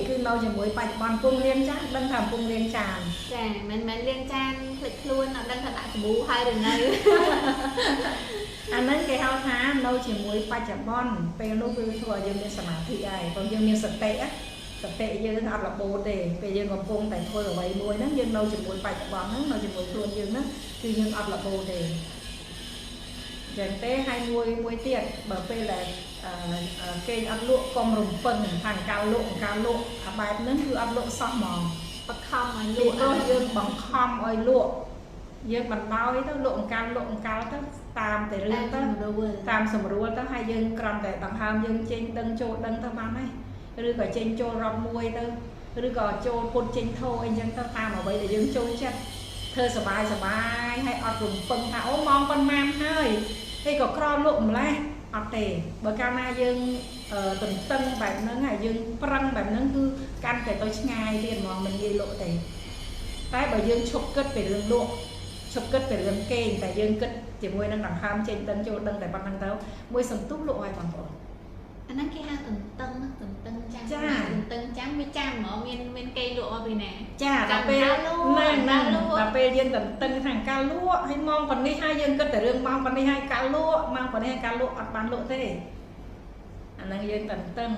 គឺនៅជាមួយបច្ចុប្បន្នពងលាងចានដឹងថាពងលាងចាន ចាមិនមែនលាងចានភ្លេចខ្លួនអត់ដឹងថាដាក់សាប៊ូហើយឬនៅ អាហ្នឹងគេហៅថានៅជាមួយបច្ចុប្បន្នពេលនោះគឺធ្វើឲ្យយើងមានសមាធិហើយព្រោះយើងមានសតិសតិយើងអត់របូតទេពេលយើងកំពុងតែធ្វើអ្វីមួយហ្នឹងយើងនៅជាមួយបច្ចុប្បន្នហ្នឹងនៅជាមួយខ្លួនយើងហ្នឹងគឺយើងអត់របូតទេចឹងទេហើយមួយទៀតបើពេលដែលគេអត់លក់កុំរំពឹងថាកាលលក់អាបែបហ្នឹងគឺអត់លក់សោះហ្មង បខំឲ្យល ពី ក់ ព្រោះយើងបង្ខំឲ្យលក់យើងបណ្ដោយទៅលក់អង្កាលទៅតាមតែរឿងទៅតាមសម្រួលទៅហើយយើងក្រំតែដង្ហើមយើងចេញដឹងចូលដឹងទៅបានហើយឬក៏ចេញចូលរត់មួយទៅឬក៏ចូលពុតចេញធោអីចឹងទៅតាមអ្វីដែលយើងចូលចិត្តធ្វើសបាយហើយអត់រំពឹងថាអូម៉ោងប៉ុន្មានហើយហើយក៏ក្រលក់ម្លេះអត់ទេបើកាលណាយើងទន្ទឹងបែបហ្នឹងហើយយើងប្រឹងបែបហ្នឹងគឺកាន់តែទៅឆ្ងាយទៀតហ្មងមិនងាយលក់ទេតែបើយើងឈប់គិតពីរឿងលក់ឈប់គិតពីរឿងគេងតែយើងគិតជាមួយនឹងដង្ហើមចេញដឹងចូលដឹងតែប៉ុណ្្នឹងទៅមួយសន្ទុះលក់ឲ្យបងប្អូន អាហ្នឹងគេហៅទន្ទឹងចាំទន្ទឹងចាំវាចាំហ្មងមានគេលក់មកពីណាចាដល់ពេលហ្នឹងដល់ពេលយើងទន្ទឹងខាងការលក់ហើយម៉ោងប៉ុណ្នេះហើយយើងគិតតែរឿងម៉ោងប៉ុណ្នេះហើយការលក់ម៉ោងប៉ុណ្នេះហើយការលក់អត់បានលក់ទេអាហ្នឹងយើងទន្ទឹង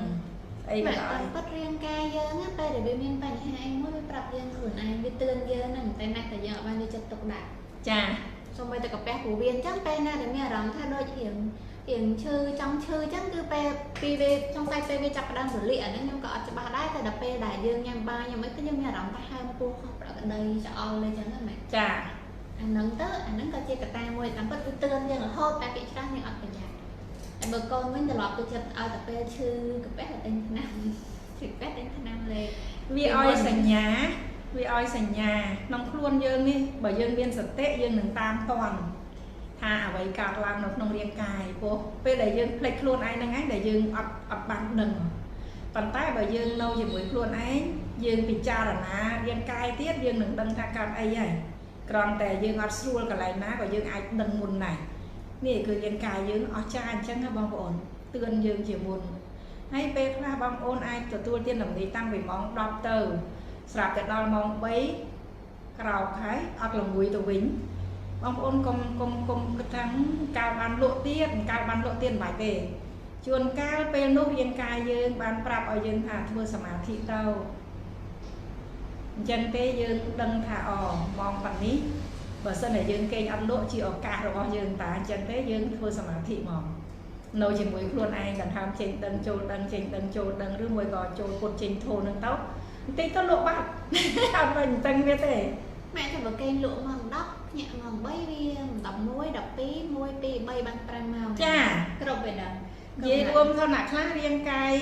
អីក៏ដោយប៉ាត់រាងកាយយើងពេលដែលវាមានបញ្ហាអីមួយវាប្រាប់យើងខ្លួនឯងវាទឿនយើងហ្នឹងតែណាស់តែយើងអត់បានយកចិត្តទុកដាក់ចាសូម្បីតែកាពះពោះវៀនអញ្ចឹងពេលណាដែលមានអារម្មណ៍ថាដូចរៀងឈឺចង់ឈឺអញ្ចឹងគឺពេលពីវាចង់សាច់ពេលវាចាប់ផ្ដើមរលាកអាហ្នឹងខ្ញុំក៏អត់ច្បាស់ដែរតែដល់ពេលដែលយើងញ៉ាំបាយញ៉ាំអីទៅយើងមានអារម្មណ៍ថាហើមពោះខុសប្រក្តីច្អល់អីចឹងហ្នឹងចាអាហ្នឹងក៏ជាកត្តាមួយតាមពិតវាទឿនយើងរហូតតែពាក្យច្រើនយើងអត់ប្រយ័ត្នតែបើកូនវិញត្រឡប់ទៅចិត្តឲ្យតែពេលឈឺកាពះទៅទិញថ្នាំឈឺពេទ្យទិញថ្នាំលេខវាឲ្យសញ្ញាក្នុងខ្លួនយើងនេះបើយើងមានសតិយើងនឹងតាមតាន់ថាអ្វីកើតឡើងនៅក្នុងរាងកាយព្រោះពេលដែលយើងភ្លេចខ្លួនឯងហ្នឹងឯងដែលយើងអត់បានដឹងប៉ុន្តែបើយើងនៅជាមួយខ្លួនឯងយើងពិចារណារាងកាយទៀតយើងនឹងដឹងថាកើតអីហើយគ្រាន់តែយើងអត់ស្រួលកន្លែងណាក៏យើងអាចដឹងមុនដែរនេះគឺរាងកាយយើងអស់ចាអញ្ចឹងណាបងប្អូនទឿនយើងជាមុនហើយពេលខ្លះបងប្អូនអាចទទួលទានដំណេកតាំងពីម៉ោង10ទៅស្រាប់តែដល់ម៉ោង3ក្រោកហើយអត់ល្ងួយទៅវិញបងប្អូនកុំគិតថាកាលបានលក់ទៀតមិនបាច់ទេជួនកាលពេលនោះរាងកាយយើងបានប្រាប់ឲ្យយើងថាធ្វើសមាធិទៅអញ្ចឹងទេយើងដឹងថាម៉ោងប៉ុណ្នេះបើសិនតែយើងគេងអត់លក់ជាឱកាសរបស់យើងតាអញ្ចឹងទេយើងធ្វើសមាធិមកនៅជាមួយខ្លួនឯងដង្ហើមចេញដឹងចូលដឹងចេញដឹងចូលដឹងឬមួយក៏ចូលពុតចេញធូរនឹងទៅបន្តិចទៅលក់បាត់អត់វិញតឹងវាទេម៉ែថាបើគេងលក់ម៉ោង10ញាក់ម៉ោង3វា11 12 1 2 3បាន5ម៉ោងចាគ្រប់ពេលដល់និយាយរួមទៅអ្នកខ្លះរាងកាយ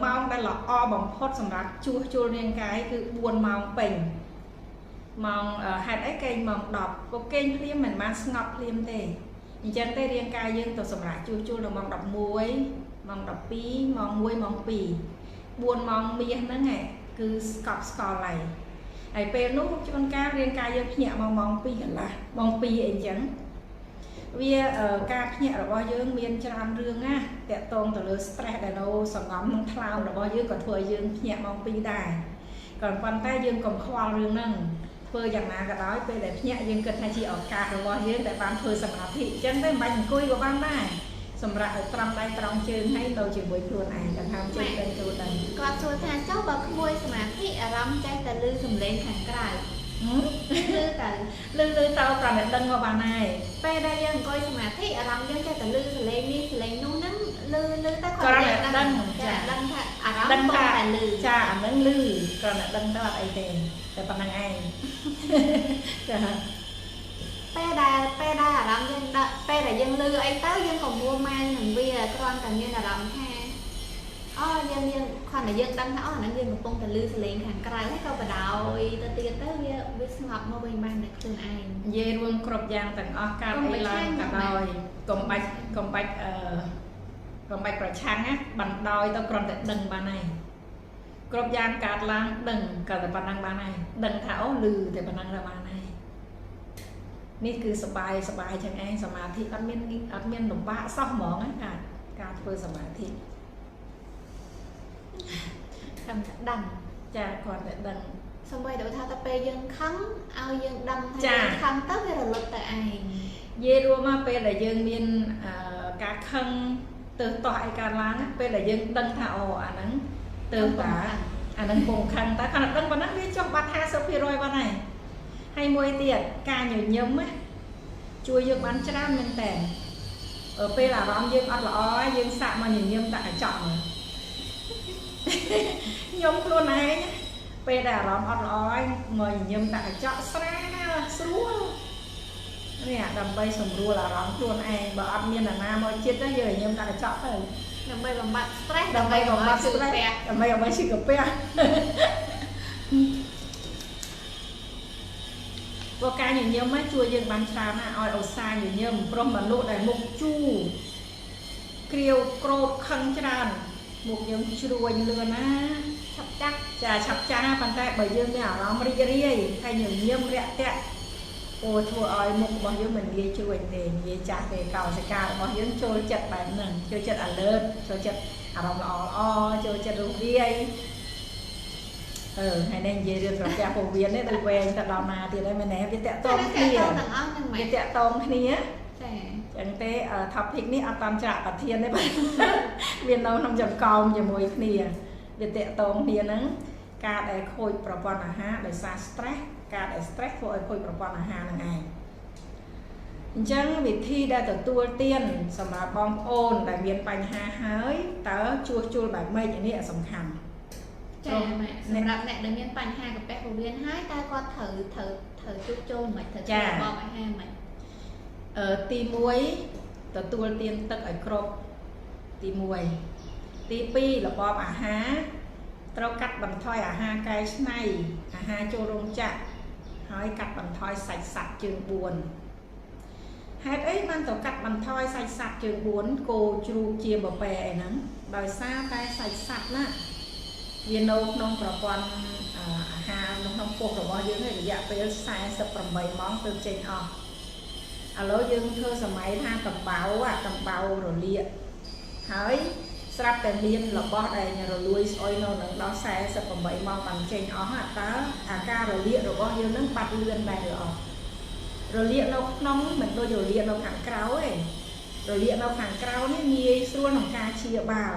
ម៉ោងដែលល្អបំផុតសម្រាប់ជួសជុលរាងកាយគឺ4ម៉ោងពេញម៉ោងហេតុអីគេងម៉ោង10ក៏គេងភ្លាមមិនបានស្ងប់ភ្លាមទេអញ្ចឹងទេរាងកាយយើងទៅសម្រាប់ជួសជុលនៅម៉ោង11ម៉ោង12ម៉ោង1ម៉ោង2 4ម៉ោងមាសហ្នឹងឯងគឺស្កប់ស្កល់ហើយពេលនោះជួនកាលរាងកាយយើងភ្ញាក់មកម៉ោង2កន្លះម៉ោង2អីអញ្ចឹងវាការភ្ញាក់របស់យើងមានច្រើនរឿងណាតាក់ទងទៅលើ stress ដែលនៅសង្ងំក្នុងថ្លើមរបស់យើងក៏ធ្វើឲ្យយើងភ្ញាក់ម៉ោង2ដែរក៏ប៉ុន្តែយើងកុំខ្វល់រឿងហ្នឹងធ្វើយ៉ាងណាក៏ដោយពេលដែលភ្ញាក់យើងគិតថាជាឱកាសរបស់យើងដែលបានធ្វើសមាធិអញ្ចឹងទៅមិនបាច់អង្គុយក៏បានដែរសម្រាប់ឲ្យត្រង់ដៃត្រង់ជើងឲ្យនៅជាមួយខ្លួនឯងដង្ហើមចេញទៅចូលទៅគាត់សួរថាចុះបើក្មួយសមាធិអារម្មណ៍ចេះតែឮសំឡេងខាងក្រៅឮទៅប្រហែលដឹងមកបានហើយពេលដែលយើងអង្គុយសមាធិអារម្មណ៍យើងចេះតែឮសំឡេងនេះសំឡេងនោះហ្នឹងឮទៅគាត់ដឹងចាដឹងថាអារម្មណ៍តែឮចាអាហ្នឹងឮគ្រាន់តែដឹងទៅអត់អីទេតែប៉ុណ្្នឹងឯងចាពេលដែលអារម្មណ៍យើងពេលដែលយើងលឺអីទៅយើងក៏មួម៉ាញនឹងវាគ្រាន់តែមានអារម្មណ៍ថាយើងគ្រាន់តែយើងដឹងថាអាហ្នឹងយើងកំពុងតែលឺសលេងខាងក្រៅហើយក៏បដោយទៅទៀតទៅវាស្ងប់មកវិញបានតែខ្លួនឯងនិយាយរួមគ្រប់យ៉ាងទាំងអស់កើតអីឡើងក៏ដោយកុំបាច់ប្រឆាំងណាបណ្ដោយទៅគ្រាន់តែដឹងបានហើយគ្រប់យ៉ាងកើតឡើងដឹងក៏តែប៉ុណ្ណឹងបានហើយដឹងថាលឺតែប៉ុណ្ណឹងទៅបានហើយនេះគឺសบายចឹងឯងសមាធិអត់មានលំបាកសោះហ្មងណាការធ្វើសមាធិ cầm đằng ចាគាត់តែដឹង xong rồi đổ thao tập bê dương khăn ao dương đằng hay Chà. dương khăn tất hay là lột tại ai និយាយរួមមកពេលដែលយើងមានការខឹងទៅតោះអីកើតឡើងណាពេលដែលយើងដឹងថាអូអាហ្នឹងទៅតាអាហ្នឹងពងខឹងតើគាត់ដឹងប៉ុណ្ណឹងវាចុះបាត់ 50% បាត់ហើយហើយមួយទៀតការញញឹមណាជួយយើងបានច្រើនមែនតើពេលអារម្មណ៍យើងអត់ល្អហើយយើងសាក់មកញញឹមតាកញ្ចក់មើលខ្ញុំខ្លួនឯងណាពេលដែលអារម្មណ៍អត់ល្អហើយមកញញឹមតាកញ្ចក់ស្រាលស្រួលនេះដើម្បីសម្រួលអារម្មណ៍ខ្លួនឯងបើអត់មានអាណាមកចិត្តទៅយើងញញឹមតាកញ្ចក់ទៅ làm bê bằng bát stress ដើម្បីបំបត្តិ sự stress bẹt ដើម្បីឲ្យឈឺកាពះព្រោះការញញឹមជួយយើងបានច្រើនណាស់ឲ្យឧស្សាហ៍ញញឹមព្រមមនុស្សដែលមុខជូរក្រៀវក្រោតខឹងច្រើនមុខយើងជ្រួញលឿនណា chọc chắc ចាឆាប់ចាប៉ុន្តែបើយើងមានអារម្មណ៍រីករាយហើយញញឹមរាក់ទាក់អូធ្វើឲ្យមុខរបស់យើងមិនងាយជ្រួញទេនិយាយចាស់ទេកោសិការបស់យើងចូលចិត្តបែបហ្នឹងចូលចិត្ត alert ចូលចិត្តអារម្មណ៍ល្អចូលចិត្តរូបរាយហើយនេះនិយាយរឿងប្រព័ន្ធពោះវៀននេះដូចវែងទៅដល់ណាទៀតហើយមែនទេវាតាក់ទងគ្នា tao thằng ong thằng វា mày តាក់ទងគ្នា chà ចឹងទេ topic នេះអត់តាមច្រាក់ប្រធានទេបាទ វានៅក្នុងចំកោមជាមួយគ្នាវាតាក់ទងគ្នាហ្នឹងការដែលខូចប្រព័ន្ធអាហារដោយសារ stress ការដែល stress ធ្វើឲ្យខូចប្រព័ន្ធអាហារហ្នឹងឯងអញ្ចឹងវិធីដែលទទួលទានសម្រាប់បងប្អូនដែលមានបញ្ហាហើយតើជួសជុលបែបម៉េចនេះសំខាន់ chà mẹសម្រាប់អ្នកដែលមានបញ្ហាកាពះពោះវៀនហើយតើគាត់ត្រូវជួសជុលមិនត្រូវធ្វើបបអាហារមិន ទី1ទទួលទានទឹកឲ្យគ្រប់ទី1ទី2របបអាហារត្រូវកាត់បន្ថយអាហារកែច្នៃអាហារចូលរោងចក្រហើយកាត់បន្ថយសាច់សត្វជើង4ហេតុអីបានត្រូវកាត់បន្ថយសាច់សត្វជើង4គោជ្រូកជាបបែអីហ្នឹងដោយសារតែសាច់សត្វណាវានៅក្នុងប្រព័ន្ធអាហារនៅក្នុងពោះរបស់យើងរយៈពេល48ម៉ោងទើបចេញអស់ ឥឡូវយើងធ្វើសម័យថាកំបៅកំបៅរលាកហើយស្រាប់តែមានរបស់ដែលរលួយស្អុយនៅនឹងដល់48ម៉ោងបានចេញអស់តើអាការរលាករបស់យើងនឹងបាត់លឿនដែរឬអត់រលាកនៅក្នុងមិនដូចរលាកនៅខាងក្រៅទេរលាកនៅខាងក្រៅនេះងាយស្រួលក្នុងការព្យាបាល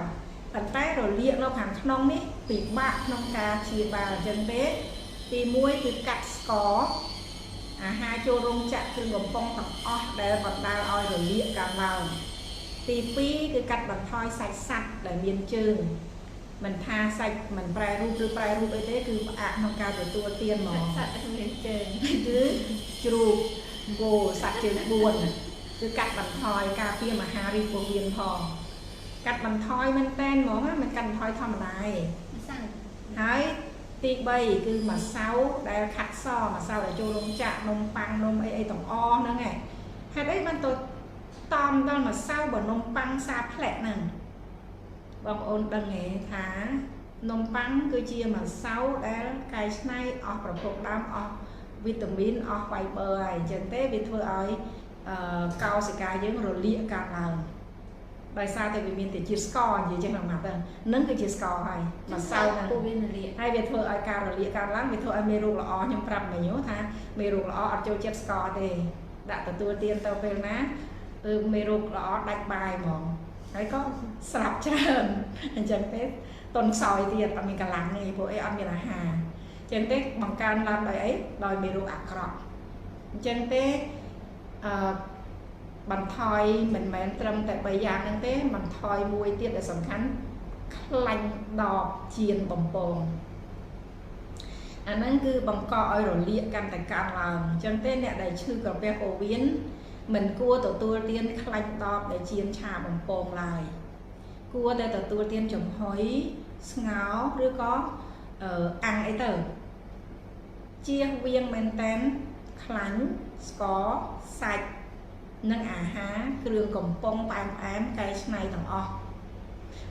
ប៉ុន្តែរលាកនៅខាងក្នុងនេះពិបាកក្នុងការព្យាបាលអញ្ចឹងទេទី1គឺកាត់ស្ករ អាហារចូលរោងចក្រគ្រឿងបំពងទាំងអស់ដែលបណ្ដាលឲ្យរលាកកើតឡើងទី2គឺកាត់បន្ថយសាច់សត្វដែលមានជើងមិនថាសាច់មិនប្រែរូបឬប្រែរូបអីទេគឺផ្អាកក្នុងការទទួលទានហ្មង សត្វដែលមានជើង គឺជ្រូកគោសត្វជើង4គឺកាត់បន្ថយការពារមហារីកពោះវៀនផងកាត់បន្ថយមែនតែនហ្មងមិនកាត់បន្ថយធម្មតាទេ សាំ ហើយទី3គឺម្សៅដែលខាត់សម្សៅដែលចូលរោងចក្រនំប៉័ងនំអីទាំងអស់ហ្នឹងឯងហេតុអីបានទៅតំដល់ម្សៅបើនំប៉័ងសាផ្លែកហ្នឹងបងប្អូនដឹងទេថានំប៉័ងគឺជាម្សៅដែលកែច្នៃអស់ប្រភពដើមអស់វីតាមីនអស់ fiber ហើយអញ្ចឹងទេវាធ្វើឲ្យកោសិកាយើងរលាកកើតឡើងដោយសារតែវាមានតែជាតិស្ករនិយាយចឹងមកទៅនឹងគឺជាស្ករហើយម្សៅហ្នឹង ពោះវៀនរលាក ហើយវាធ្វើឲ្យការរលាកកើតឡើងវាធ្វើឲ្យមេរោគល្អខ្ញុំប្រាប់មិញថាមេរោគល្អអត់ចូលចិត្តស្ករទេដាក់ទទួលទានទៅពេលណាគឺមេរោគល្អដាច់បាយហ្មងហើយក៏ស្លាប់ច្រើនអញ្ចឹងទេតុនខ្សោយទៀតអត់មានកម្លាំងទេព្រោះអីអត់មានអាហារអញ្ចឹងទេបង្កើនឡើងដោយអីដោយមេរោគអាក្រក់អញ្ចឹងទេបន្ថយមិនមែនត្រឹមតែ3យ៉ាងហ្នឹងទេបន្ថយមួយទៀតដែលសំខាន់ខ្លាញ់ដបជៀនបំពងអាហ្នឹងគឺបង្កឲ្យរលាកកាន់តែកើនឡើងអញ្ចឹងទេអ្នកដែលឈឺក្រពះពោះវៀនមិនគួរទទួលទានខ្លាញ់ដបដែលជៀនឆាបំពងឡើយគួរតែទទួលទានចំហុយស្ងោរឬក៏អាំងអីទៅជៀសវាងមែនតែនខ្លាញ់ស្ករសាច់និងអាហារគ្រឿងកំប៉ុងផ្អែមកែច្នៃទាំងអស់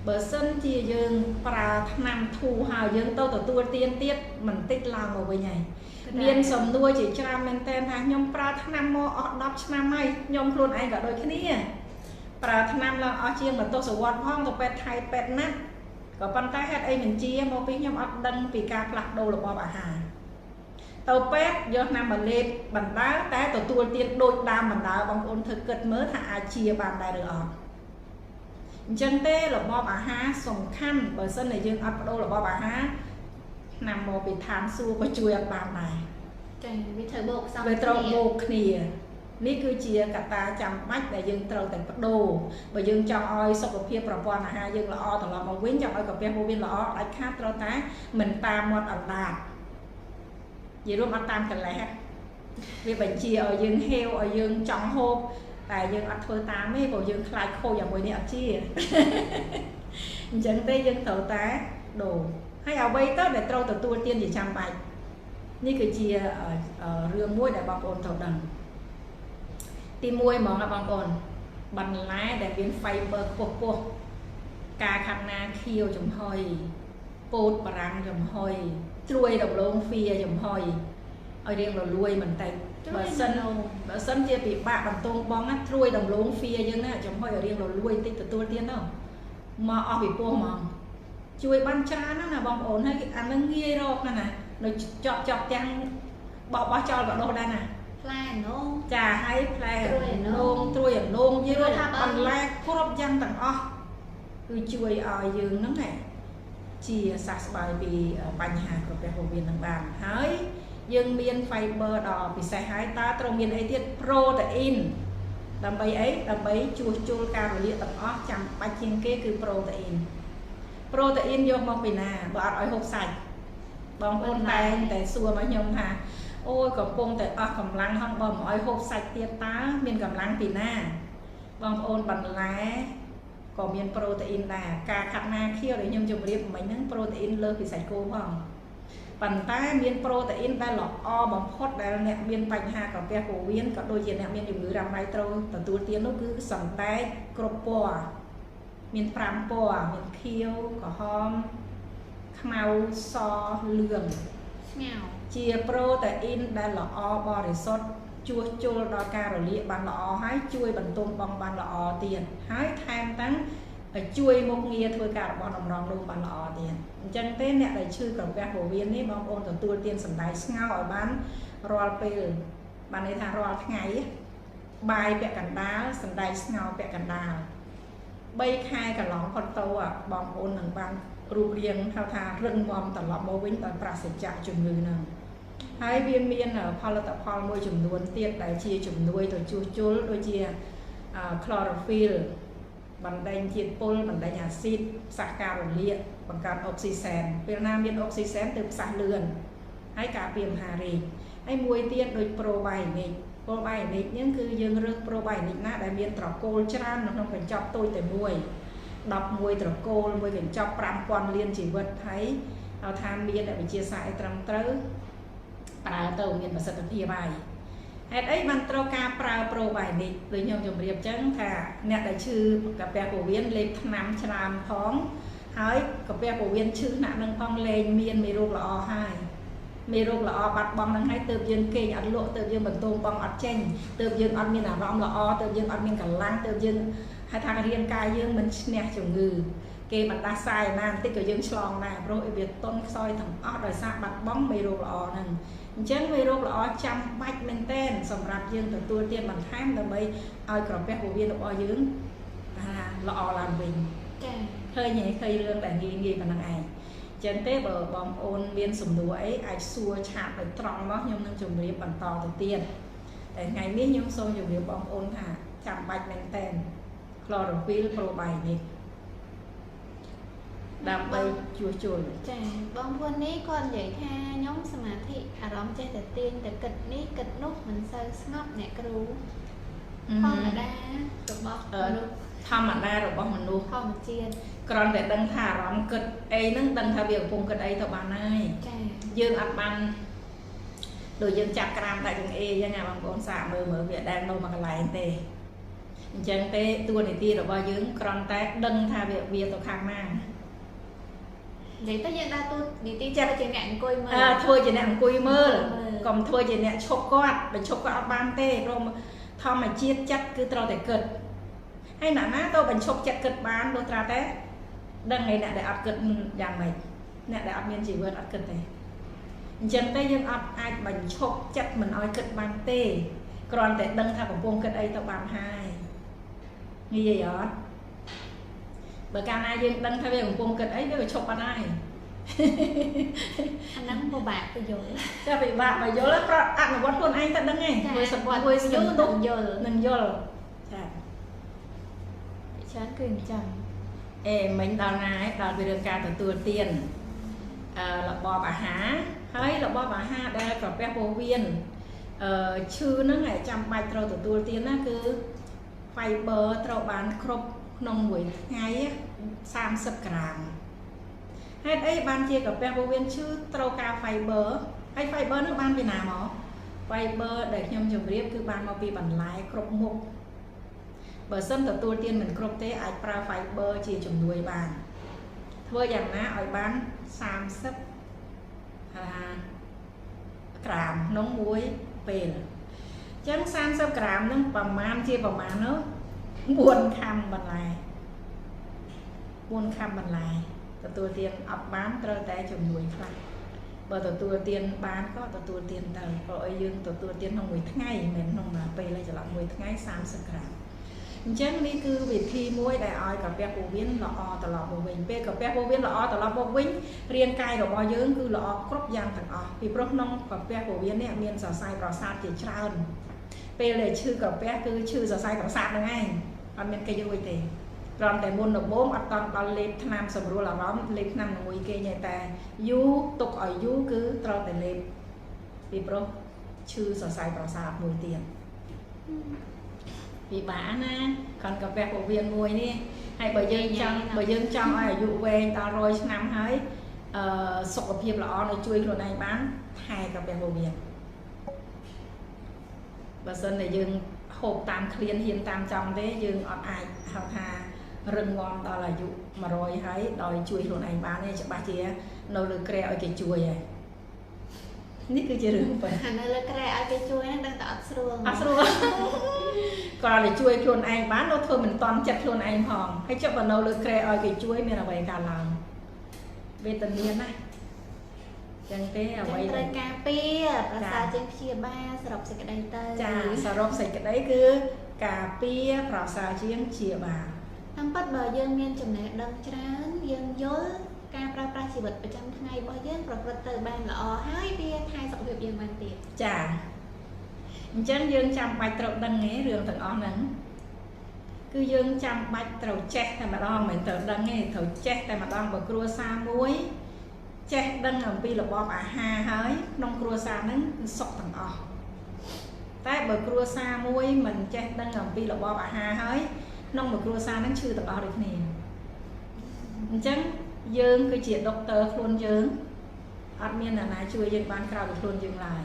បើសិនជាយើងប្រើថ្នាំធូរហើយយើងទៅទទួលទានទៀតមិនតិចឡើងមកវិញហើយមានសំណួរជាច្រើនមែនតើថាខ្ញុំប្រើថ្នាំមកអស់10ឆ្នាំហើយខ្ញុំខ្លួនឯងក៏ដូចគ្នាប្រើថ្នាំឡើងអស់ជាង1ទសវត្សរ៍ផងទៅពេទ្យថៃពេទ្យណាត់ ក៏ប៉ុន្តែហេតុអីមិនជាមកពីខ្ញុំអត់ដឹងពីការផ្លាស់ប្ដូររបបអាហារទៅពេទ្យយកណាំមកលេបបណ្ដើតែទទួលទានដូចដើមបណ្ដើបងប្អូនធ្វើគិតមើលថាអាចជាបានដែរឬអត់អញ្ចឹងទេរបបអាហារសំខាន់បើសិនតែយើងអត់បដូររបបអាហារណាំមកពីឋានសួគ៌ក៏ជួយអត់បានដែរចាវាត្រូវបូកផ្សំវាត្រូវបូកគ្នានេះគឺជាកត្តាចាំបាច់ដែលយើងត្រូវតែបដូរបើយើងចង់ឲ្យសុខភាពប្រព័ន្ធអាហារយើងល្អត្រឡប់មកវិញចង់ឲ្យកាពះពោះវៀនល្អដាច់ខាតត្រូវតែមិនតាមមាត់អណ្ដាតនិយាយរួមអត់តាមកលេសវាបញ្ជាឲ្យយើងហេវឲ្យយើងចង់ហូបតែយើងអត់ធ្វើតាមទេព្រោះយើងខ្លាចខូចយ៉ាងមួយនេះអត់ជាអញ្ចឹងទេយើងត្រូវតែដូរហើយអ្វីទៅដែលត្រូវទទួលទានជាចាំបាច់នេះគឺជារឿងមួយដែលបងប្អូនត្រូវដឹងទី1ហ្មងណាបងប្អូនបន្លែដែលមាន fiber ខ្ពស់ការខាត់ណាខៀវចំហុយពោតបារាំងចំហុយត្រួយដំឡូងហ្វាចំហុយឲ្យរៀងរលួយបន្តិចបើសិនជាពិបាកបន្ទងបងណាត្រួយដំឡូងហ្វាយើងណាចំហុយឲ្យរៀងរលួយបន្តិចទទួលទានទៅមកអស់ពីពោះហ្មងជួយបានច្រើនណាបងប្អូនហើយអានឹងងាយរកណានៅចប់ទាំងបោះចោលក៏ដោះដែរណាផ្លែនងចាឲ្យផ្លែនងត្រួយនងយើងបន្លែគ្រប់យ៉ាងទាំងអស់គឺជួយឲ្យយើងហ្នឹងណាជាសះស្បើយពីបញ្ហាក្រពះពោះវៀននឹងបានហើយយើងមាន fiber ដ៏ពិសេសហើយតើត្រូវមានអីទៀត protein ដើម្បីអីដើម្បីជួសជុលការរលាកទាំងអស់ចាំបាច់ជាងគេគឺ protein យកមកពីណាបើអត់ឲ្យហូបសាច់បងប្អូនតែងតែសួរមកខ្ញុំថាអូយកំពុងតែអស់កម្លាំងហងបើមិនឲ្យហូបសាច់ទៀតតើមានកម្លាំងពីណាបងប្អូនបន្លែក៏មាន protein ដែរការខាត់ណាខៀវដែលខ្ញុំជម្រាបមិញហ្នឹង protein លើសពីសាច់គោផងប៉ុន្តែមាន protein ដែលល្អបំផុតដែលអ្នកមានបញ្ហាក្រពះពោះវៀនក៏ដូចជាអ្នកមានជំងឺរ៉ាំរ៉ៃត្រូវទទួលទាននោះគឺសណ្តែកគ្រប់ពណ៌មាន5ពណ៌មានខៀវក្រហមខ្មៅសលឿងស្ងោជា protein ដែលល្អបរិសុទ្ធជួសជុលដល់ការរលាកបានល្អហើយជួយបន្ទង់បងបានល្អទៀតហើយថែមទាំងជួយមុខងារធ្វើការរបស់តម្រងនោមបានល្អទៀតអញ្ចឹងទេអ្នកដែលឈឺក្រពះពោះវៀននេះបងប្អូនទទួលទានសណ្តែកស្ងោរឲ្យបានរាល់ពេលបានន័យថារាល់ថ្ងៃបាយពាក់កណ្ដាលសណ្តែកស្ងោរពាក់កណ្ដាល3ខែកន្លងផុតទៅបងប្អូននឹងបានរូបរាងហៅថារឹងមាំត្រឡប់មកវិញដោយប្រាសចាកជំងឺហ្នឹងហើយវាមានផលិតផលមួយចំនួនទៀតដែលជាជំនួយទៅជួសជុលដូចជា chlorophyll បណ្ដេញជាតិពុលបណ្ដេញអាស៊ីតផ្សះការរលាកបង្កើនអុកស៊ីសែនពេលណាមានអុកស៊ីសែនទើបផ្សះលឿនហើយការពារមហារីកហើយមួយទៀតដូច probiotic ហ្នឹងគឺយើងរើស probiotic ណាដែលមានត្រកូលច្រើននៅក្នុងកញ្ចប់តូចតែមួយ11ត្រកូលមួយកញ្ចប់ 5000 លានជីវិតហើយហៅថាមានវិទ្យាសាស្ត្រឲ្យត្រឹមត្រូវប្រើទៅមានប្រសិទ្ធភាពហើយហេតុអីបានត្រូវការប្រើ probiotic ដូចខ្ញុំជម្រាបចឹងថាអ្នកដែលឈឺកាពះពោះវៀនលេបថ្នាំច្រើនផងហើយកាពះពោះវៀនឈឺថ្នាក់នឹងផងលែងមានមេរោគល្អហើយមេរោគល្អបាត់បង់នឹងហើយទើបយើងគេងអត់លក់ទើបយើងបន្ទងបងអត់ចេញទើបយើងអត់មានអារម្មណ៍ល្អទើបយើងអត់មានកម្លាំងទើបយើងហៅថារាងកាយយើងមិនឈ្នះជំងឺគេបណ្ដាសាយណាបន្តិចក៏យើងឆ្លងដែរព្រោះវាតុនខ្សោយទាំងអស់ដោយសារបាត់បង់មេរោគល្អហ្នឹងអញ្ចឹងមេរោគល្អចាំបាច់មែនទែនសម្រាប់យើងទទួលទានបន្ថែមដើម្បីឲ្យក្រពះពោះវៀនរបស់យើងល្អឡើងវិញចា៎ឃើញរឿងដែលងាយប៉ុណ្ណឹងឯងចឹងទេបើបងប្អូនមានសំណួរអីអាចសួរឆាតដោយត្រង់មកខ្ញុំនឹងជម្រាបបន្តទៅទៀតតែថ្ងៃនេះខ្ញុំសូមជម្រាបបងប្អូនថាចាំបាច់មែនទែន chlorophyll probiotic ដើម្បីជួសជុលចា៎បងប្អូននេះគាត់និយាយថាខ្ញុំសមាធិអារម្មណ៍ចេះតែទាញតែគិតនេះគិតនោះមិនសូវស្ងប់អ្នកគ្រូធម្មតារបស់មនុស្សធម្មតារបស់មនុស្សធម្មជាតិគ្រាន់តែដឹងថាអារម្មណ៍គិតអីហ្នឹងដឹងថាវាកំពុងគិតអីទៅបានហើយចា៎យើងអត់បានដូចយើងចាប់ក្រាមតែចង្អេអញ្ចឹងណាបងប្អូនសាកមើលវាដែលនៅមួយកន្លែងទេអញ្ចឹងទេតួនាទីរបស់យើងគ្រាន់តែដឹងថាវាទៅខាងណានិយាយទៅយើងដើរតួនាទីចាត់ជាអ្នកអង្គុយមើលធ្វើជាអ្នកអង្គុយមើលកុំធ្វើជាអ្នកឈប់គាត់បើឈប់គាត់អត់បានទេព្រោះធម្មជាតិចិត្តគឺត្រូវតែគិតហើយណាទៅបញ្ឈប់ចិត្តគិតបានលុះត្រាតែ đằng ngày nè để ắt cất dạng này nè để ắt miên chỉ vượt ắt cất này chân tay dương ắt ai bành chọc chặt mình oi cất bàn tê còn để đằng thà của buông cất ấy tao bàn hai như vậy đó bởi cả ai dương đằng thà về của buông cất ấy với chọc bàn ai anh nắng vô bạc tôi rồi cho bị bạc mà vô là ăn mà quát luôn anh ta đằng ngày với sập quạt với sập tốt nâng vô chán quyền chẳng mình đào này đào về đường ca từ tiền là bò bà há hay là bò bà ha đây là bé bồ viên chư nó ngày trăm bài trâu từ tiền á cứ fiber trâu bán crop nông buổi ngày 30 gram hết ấy ban chiaกับbé bồ viên chư trâu ca fiber hay fiber nó ban về nào mà fiber để nhom chụp riêng cứ ban mau bị bản lái crop mục bởi sân từ tiền mình crop thế ai pra fiber chỉ chụp đuôi bàn thôiอย่างนะở bán 30 gram nóng muối về chẳng 30 gram nóประมาณ chia ประมาณ nó 4 cam bằng lại 4 cam bằng lại từ tiền ập bán trơ tay chụp đuôi phải bởi từ tiền bán có từ tiền tờ rồi dương từ tiền không 10 ngày mình không là về lại trở lại 10 ngày 30 gram chẳng ní cứ việc thi muối đại oi cà phê bồ viên lọ tờ lọ bồ vinh pe cà phê bồ viên lọ tờ lọ bồ vinh riêng cài rồi bao nhiêu cứ lọ crop giang thằng vì crop nông cà phê bồ viên này miền sờ sai cỏ sạt chỉ trơn pe để chư cà phê cứ chư sờ sai cỏ sạt là ngay còn miền cây vui thì còn tại môn độc bố mặt toàn toàn lệp nam sầm rùa là bóng lệp nam là mùi cây nhẹ tè du tục ở du cứ tròn tại lệp vì pro chư sờ sai cỏ sạt mùi tiền vì bả nè còn cà phê của viên mùi nè hay bởi dân trong ở dụ về ta rồi năm hơi sọc cà phê lọ này chui rồi này bán 2 cà phê của viên và dân này dân hộp tam clean hiên tam trong đấy dân ọt ai học hà rừng ngon đó là dụ mà rồi thấy đòi chui rồi này bán này cho bà chị nấu lưỡi kre ở cái chui này ní cứ chơi rừng phải hành lưỡi kre ở cái chui nó đang tạo xương còn để chui luôn anh bán nó thôi mình toàn chặt luôn anh hòm hay cho vào nấu lưỡi kre ở cái chuối mình là vậy cả lòng vitamin này chẳng thế ở vậy là cà phê và sao trên chia ba sập sạch cái đây tơi chà sập sạch cái đấy cứ cà phê và sao trên chia ba thằng bắt bờ dân miền chấm này đâm trán dân dối ca pra chỉ vật ở trong ngày bao giờ và từ ban là hai bia hai sọc việc dân ban tiền chà chẳng dương chăm bạch trộn đăng nghe rường thằng on nắng cứ dương chăm bạch trộn chết tại mà đo mình thở đăng nghe thở chết tại mà đo bờ cua sa muối chết đăng làm pi là bò bà hà hơi nông cua sa nắng sọc thằng on tại bờ cua sa muối mình chết đăng làm pi là bò bà hà hơi nông bờ cua sa nắng chưa thằng on được nè chẳng dương cứ chuyện doctor luôn dương admin là nãy chui dương ban cao được luôn dương lại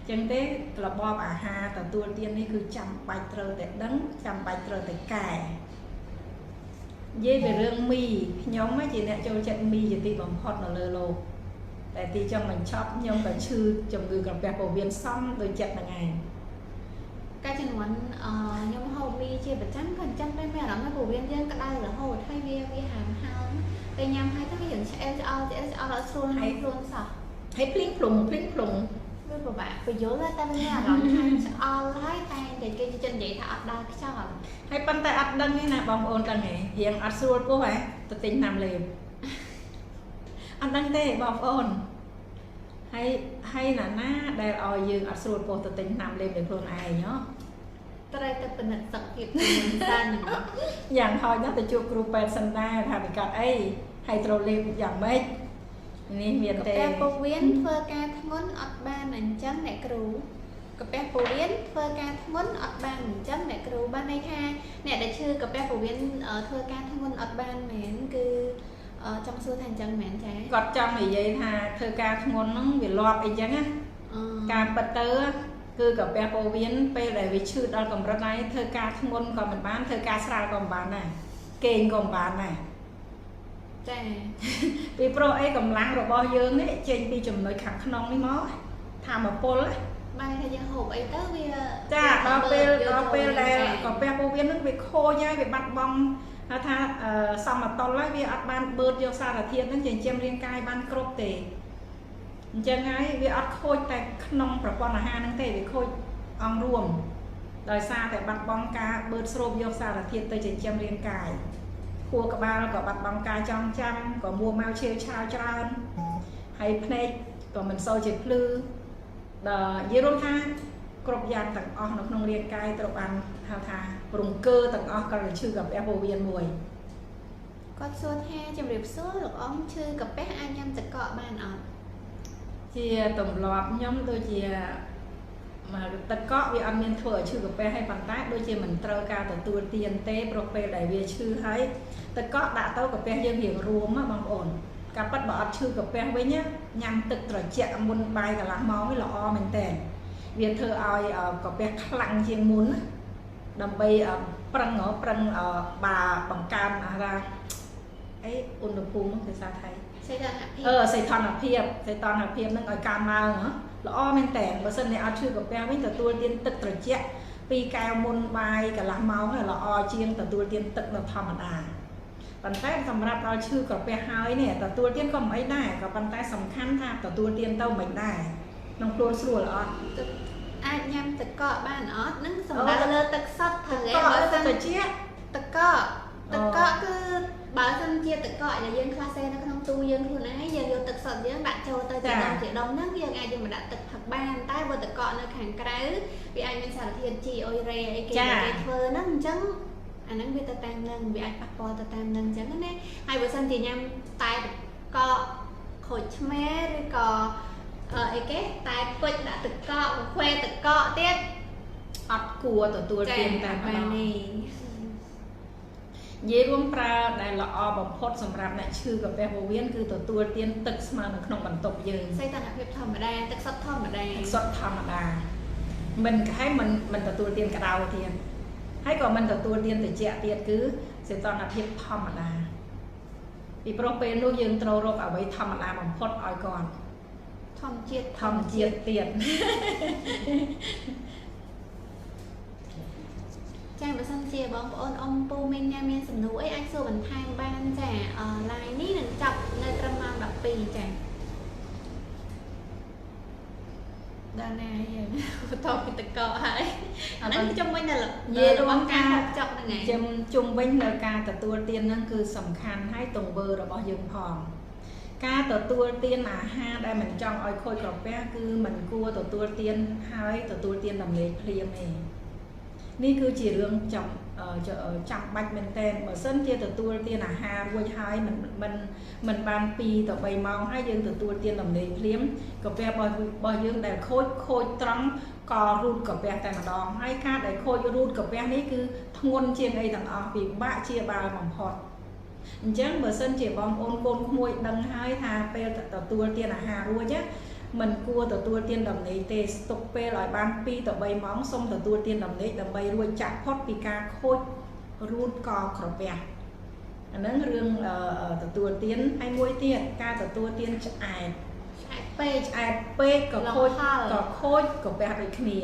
chẳng thế là bò bà hà từ tua tiên này cứ chăm bạch trơ để đắng chăm bạch trơ để cài dễ về rương mì nhóm mấy chị nè cho trận mì thì tìm bằng hot là lơ lô tại thì cho mình chop nhóm cả chư chồng người gặp bẹp của viên xong rồi chặt là ngày cái chân muốn nhóm hậu mì chia bật trắng phần trăm đây mẹ lắm cái của viên dân cái đây là hậu thay vì hàm hao cây nhâm hay các cái những sẽ là xuân hay luôn sao hay pling plùng của bạn phải dối ra tay nha rồi hai lái tay thì cái chân vậy thà đau cái sao hay pan tay ắt đăng như nè bông ôn đăng này hiện ắt xuôi cô phải tự tin nằm liền ăn đăng tê bông ôn hay là na đây ở dương ắt xuôi cô tự tin nằm liền được luôn ai nhá đây taเป็นนักสังเกตการอย่างทอยนักแต่จูครูเป็นสันดาทำการไอ้ไฮโดรลิกอย่างไม่นี่เมียนเตะ ปูเวียนเฟอร์การทั้งนั้นอัดบ้านนั่นจังแหนกรูกับแป๊บปูเวียนเฟอร์การทั้งนั้นอัดบ้านจังแหนกรูบ้านในท่าเนี่ยได้ชื่อกับแป๊บปูเวียนเฟอร์การทั้งนั้นอัดบ้านเหม็นคือtrong xưa thànhจังเหม็นใช่ กอดจังนี่ยัยท่าเธอการทั้งนั้นน้องวิลล์ไอ้จังอ่ะการปัตเตอร์คือกับแป๊บปูเวียนไปเลยวิชื่อดอลกับรัฐไหนเธอการทั้งนั้นก่อนเป็นบ้านเธอการสลายก่อนบ้านน่ะเก่งก่อนบ้านน่ะvì pro ấy cầm láng rồi bao dương đấy trên đi chùm nội khẳng nông đi mó tham một pol á bài thời gian hộp ấy tới cha đó pe là còn pe vô viên nước bị khô nhá bị bắt bong ថាសមតលហើយវាអត់បានបឺតយកសារធាតុហ្នឹងចិញ្ចឹមរាងកាយបានគ្រប់ទេអញ្ចឹងហើយវាអត់ខូចតែក្នុងប្រព័ន្ធអាហារហ្នឹងទេវាខូចអង្គរួមដោយសារតែបាត់បង់ការបឺតស្រូបយកសារធាតុទៅចិញ្ចឹមរាងកាយខួរក្បាលក៏បាត់បង់ការចងចាំក៏មួម៉ៅឆាវឆាវច្រើនហើយភ្នែកក៏មិនសូវជាភ្លឺដល់និយាយរួមថាគ្រប់យ៉ាងទាំងអស់នៅក្នុងរាងកាយត្រូវបានហៅថារង្គើទាំងអស់ក៏ឈឺកាពះពោះវៀនមួយគាត់សួរថាជំរាបសួរលោកអ៊ំឈឺកាពះអាចញ៉ាំទឹកកកបានអត់ជាទម្លាប់ខ្ញុំដូចជាមកទឹកកកវាអត់មានធ្វើឲ្យឈឺកាពះហើយប៉ុន្តែដូចជាមិនត្រូវការទទួលទានទេព្រោះពេលដែលវាឈឺហើយទឹកកកដាក់ទៅកាពះយើងរៀងរួមបងប្អូនការប៉ັດបើអត់ឈឺកាពះវិញញ៉ាំទឹកត្រជាក់មុនបាយកន្លះម៉ោងវាល្អមែនតើវាធ្វើឲ្យកាពះខ្លាំងជាងមុនដើម្បីប្រឹងបាបង្កើនថាអីឧណហภูមិភាសាថៃសីតុណ្ហភាពសីតុណ្ហភាពនឹងឲ្យកើនឡើងល្អមែនតើបើសិនអ្នកអត់ឈឺកាពះវិញទទួលទានទឹកត្រជាក់2កែវមុនបាយកន្លះម៉ោងហើយល្អជាងទទួលទានទឹកនៅធម្មតាប៉ុន្តែសម្រាប់ដល់ឈឺកាពះហើយនេះទទួលទានក៏មិនអីដែរក៏ប៉ុន្តែសំខាន់ថាទទួលទានទៅមិនដែរក្នុងខ្លួនស្រួលអត់អាចញ៉ាំទឹកកកបានអត់នឹងសម្រាប់លើទឹកសុទ្ធthườngបើសិនត្រជាក់ទឹកកកគឺបើសិនជាទឹកកកដែលយើងខ្លះសេនៅក្នុងទូយើងខ្លួនឯងយើងយកទឹកសុទ្ធយើងដាក់ចូលទៅជាដុំហ្នឹងយើងអាចយកមកដាក់ទឹកផឹកបានតែបើទឹកកកនៅខាងក្រៅវាអាចមានសារធាតុជីអុយរ៉េអីគេធ្វើហ្នឹងអញ្ចឹងអាហ្នឹងវាទៅតាមនឹងវាអាចប៉ះពាល់ទៅតាមនឹងអញ្ចឹងណាហើយបើសិនជាញ៉ាំតែទឹកកកខូចឆ្មាឬក៏អីគេតែពុជដាក់ទឹកកកខ្វែទឹកកកទៀតអត់គួរទទួលទានតាមបាននេះនិយាយរួមប្រើដែលល្អបំផុតសម្រាប់អ្នកឈឺកាពះពោះវៀនគឺទទួលទានទឹកស្មើនៅក្នុងបន្ទប់យើងសីតុណ្ហភាពធម្មតាទឹកសុទ្ធធម្មតាមិនទទួលទានក្តៅទៀតហើយក៏មិនទទួលទានត្រជាក់ទៀតគឺសីតុណ្ហភាពធម្មតាពីព្រោះពេលនោះយើងត្រូវរកអ្វីធម្មតាបំផុតឲ្យគាត់ធម្មជាតិទៀតចាបើសិនជាបងប្អូនអ៊ំពូមីងណាមានសំណួរអីអាចសួរបន្ថែមបានចា live នេះនឹងចប់នៅត្រឹមម៉ោង12ចាដល់ណាយើងបន្តពីតកហើយហ្នឹងជុំវិញដល់និយាយរួមការហូបចុកហ្នឹងឯងជុំវិញនៅការទទួលទានហ្នឹងគឺសំខាន់ហើយទង្វើរបស់យើងផងការទទួលទានអាហារដែលមិនចង់ឲ្យខូចក្រពះគឺមិនគួរទទួលទានហើយទទួលទានដំណេកភ្លាមទេនេះគឺជារឿងចាំបាច់មែនទែនបើសិនជាទទួលទានអាហាររួចហើយមិនបាន2ទៅ3ម៉ោងហើយយើងទទួលទានដំណេកភ្លាមកាពះរបស់យើងដែលខូចត្រង់ក៏រូតកាពះតែម្ដងហើយការដែលខូចរូតកាពះនេះគឺធ្ងន់ជាងអីទាំងអស់ពិបាកជាបាលបំផុតអញ្ចឹងបើសិនជាបងប្អូនកូនក្មួយដឹងហើយថាពេលទទួលទានអាហាររួចមិនគួរទទួលទានដំណេកទេស្ទុកពេលឲ្យបាន2ទៅ3ម៉ោងសូមទទួលទានដំណេកដើម្បីរួចចាក់ផុតពីការខូចរូតកក្រពះអាហ្នឹងរឿងទទួលទានហើយមួយទៀតការទទួលទានឆ្អែតពេកក៏ខូចក្រពះដូចគ្នា